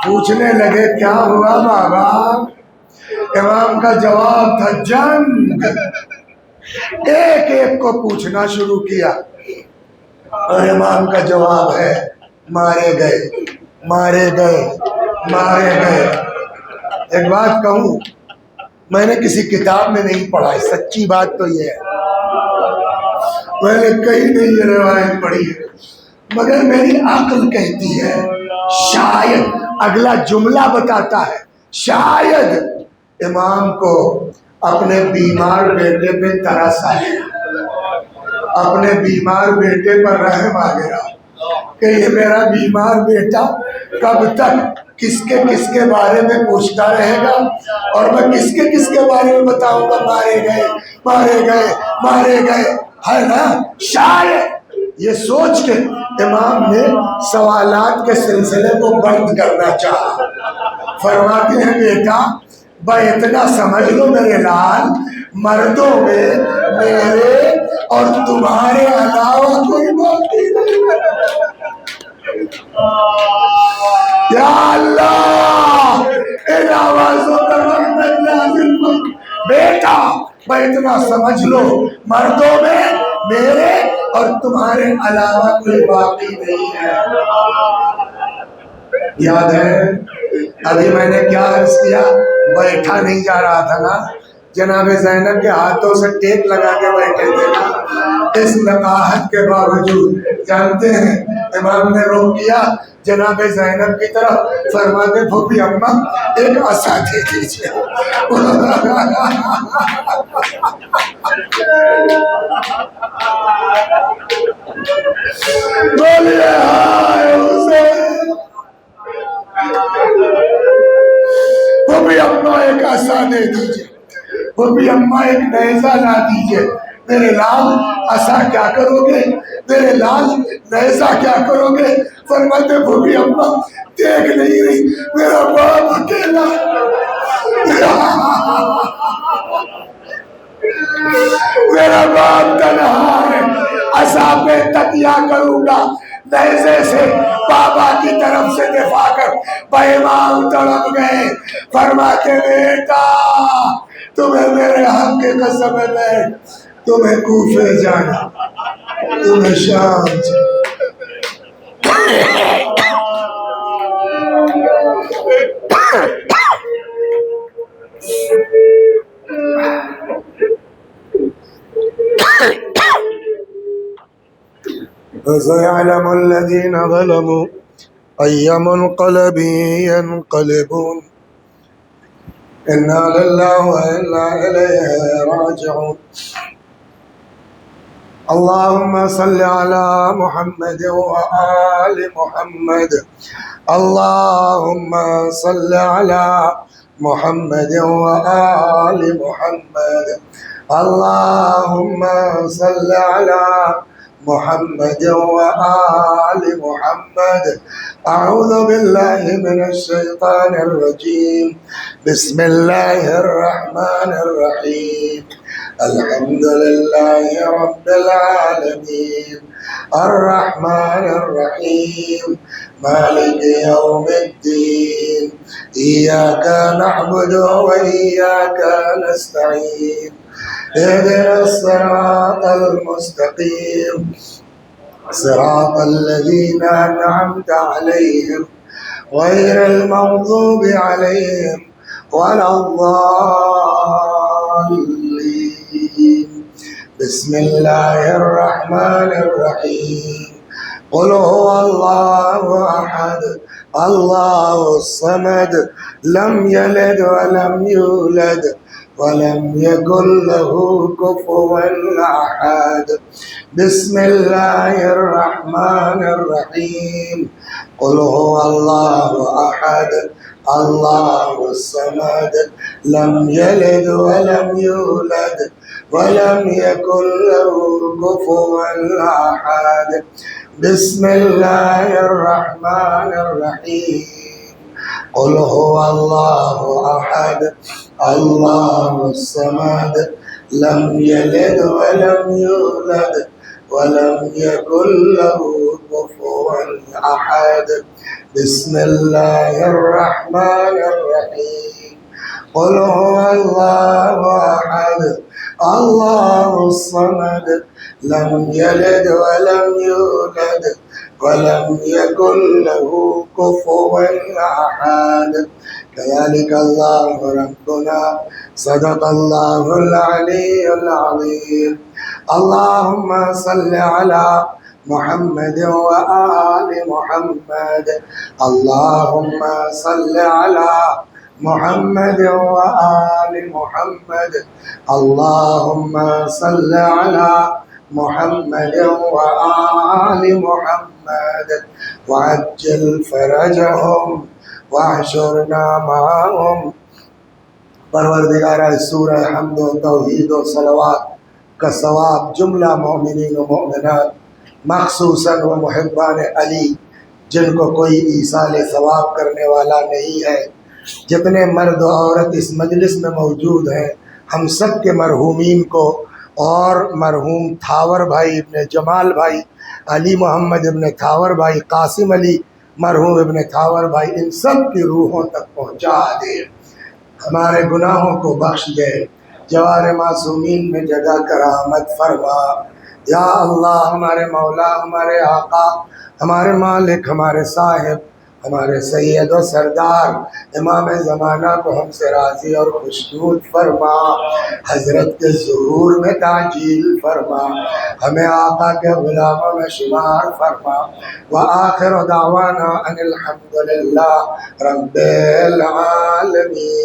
پوچھنے لگے کیا ہوا بابا؟ امام کا جواب تھا جنگ. ایک ایک کو پوچھنا شروع کیا اور امام کا جواب ہے مارے گئے، مارے گئے، مارے گئے. ایک بات کہوں، میں نے کسی کتاب میں نہیں پڑھا ہے، سچی بات تو یہ ہے، میں نے کہیں نہیں یہ روایت پڑھی ہے، مگر میری عقل کہتی ہے شاید، اگلا جملہ بتاتا ہے شاید امام کو اپنے بیمار بیٹے پہ ترس آیا، اپنے بیمار بیٹے پر رحم آ گیا کہ یہ میرا بیمار بیٹا کب تک کس کے بارے میں پوچھتا رہے گا اور میں کس کے بارے میں بتاؤں گا مارے گئے، مارے گئے، مارے گئے، ہے نا. شاید یہ سوچ کے امام نے سوالات کے سلسلے کو بند کرنا چاہا. فرماتے ہیں بیٹا اتنا سمجھ لو میرے لال، مردوں میں میرے اور تمہارے علاوہ کوئی باقی نہیں. یا اللہ ان آوازوں پر رحمت نازل کر. بیٹا اتنا سمجھ لو مردوں میں میرے اور تمہارے علاوہ کوئی باقی نہیں ہے. یاد ہے ابھی میں نے کیا عرض کیا؟ بیٹھا نہیں جا رہا تھا نا، جناب زینب کے ہاتھوں سے ٹیپ لگا کے بیٹھے تھے نا. اس نقاہت کے باوجود جانتے ہیں امام نے رخ کیا جناب زینب کی طرف، فرماتے پھوپھی اماں ایک عصا دے دیجیے. بولیے ہائے حسین. پھوپھی اماں ایک عصا دے دیجیے، پھوپھی اماں ایک نیزہ لا دیجیے. میرے لال عصا کیا کرو گے؟ میرے لال نیزہ کیا کرو گے؟ فرماتے پھوپھی اماں دیکھ نہیں رہی میرا باپ اکیلا، میرا باپ تنہا ہے، عصا پہ تکیہ کروں گا، نیزے سے بابا کی طرف سے دفاع کر. امام تڑپ گئے، فرماتے بیٹا تمہیں میرے حق کی قسم ہے، تمہیں کوفے جانا، تمہیں شام فسيعلم الذين ظلموا أي منقلب ينقلبون إنا لله وإنا إليه راجعون اللهم صل على محمد وآل محمد اللهم صل على محمد وآل محمد اللهم صل على محمد وآل محمد أعوذ بالله من الشيطان الرجيم بسم الله الرحمن الرحيم الحمد لله رب العالمين الرحمن الرحيم مالك يوم الدين إياك نعبد وإياك نستعين اهدنا الصراط المستقيم صراط الذين أنعمت عليهم غير المغضوب عليهم ولا الضالين بسم الله الرحمن الرحيم قل هو الله أحد الله الصمد لم يلد ولم يولد ولم يكن له كفوا أحد بسم الله الرحمن الرحيم قل هو الله أحد الله الصمد لم يلد ولم يولد ولم يكن له كفوا أحد بسم الله الرحمن الرحيم قل هو الله أحد الله الصمد لم يلد ولم يولد ولم يكن له كفوا أحد بسم الله الرحمن الرحيم قل هو الله أحد الله الصمد لم يلد ولم يولد ولم يكن له كفوا أحد كذلك الله ربنا صدق الله العلي العظيم اللهم صل على محمد وآل محمد اللهم صل على محمد وآل محمد اللهم صل على محمد وآل محمد وعجل فرجهم واحشرنا معهم پروردگارہ سورہ حمد و توحید و صلوات کا ثواب جملہ مومنین و مومنات مخصوصاً و محبان علی جن کو کوئی ایصال ثواب کرنے والا نہیں ہے، جتنے مرد و عورت اس مجلس میں موجود ہیں، ہم سب کے مرحومین کو اور مرحوم تھاور بھائی ابن جمال بھائی، علی محمد ابن تھاور بھائی، قاسم علی مرحوم ابن تھاور بھائی، ان سب کی روحوں تک پہنچا دے، ہمارے گناہوں کو بخش دے، جوار معصومین میں جگہ کرامت فرما یا اللہ۔ ہمارے مولا، ہمارے آقا، ہمارے مالک، ہمارے صاحب، ہمارے سید و سردار امام زمانہ کو ہم سے راضی اور خوشنود فرما، حضرت کے ظہور میں تعجیل فرما، ہمیں آقا کے غلاموں میں شمار فرما، وآخر دعوانا ان الحمدللہ رب العالمین۔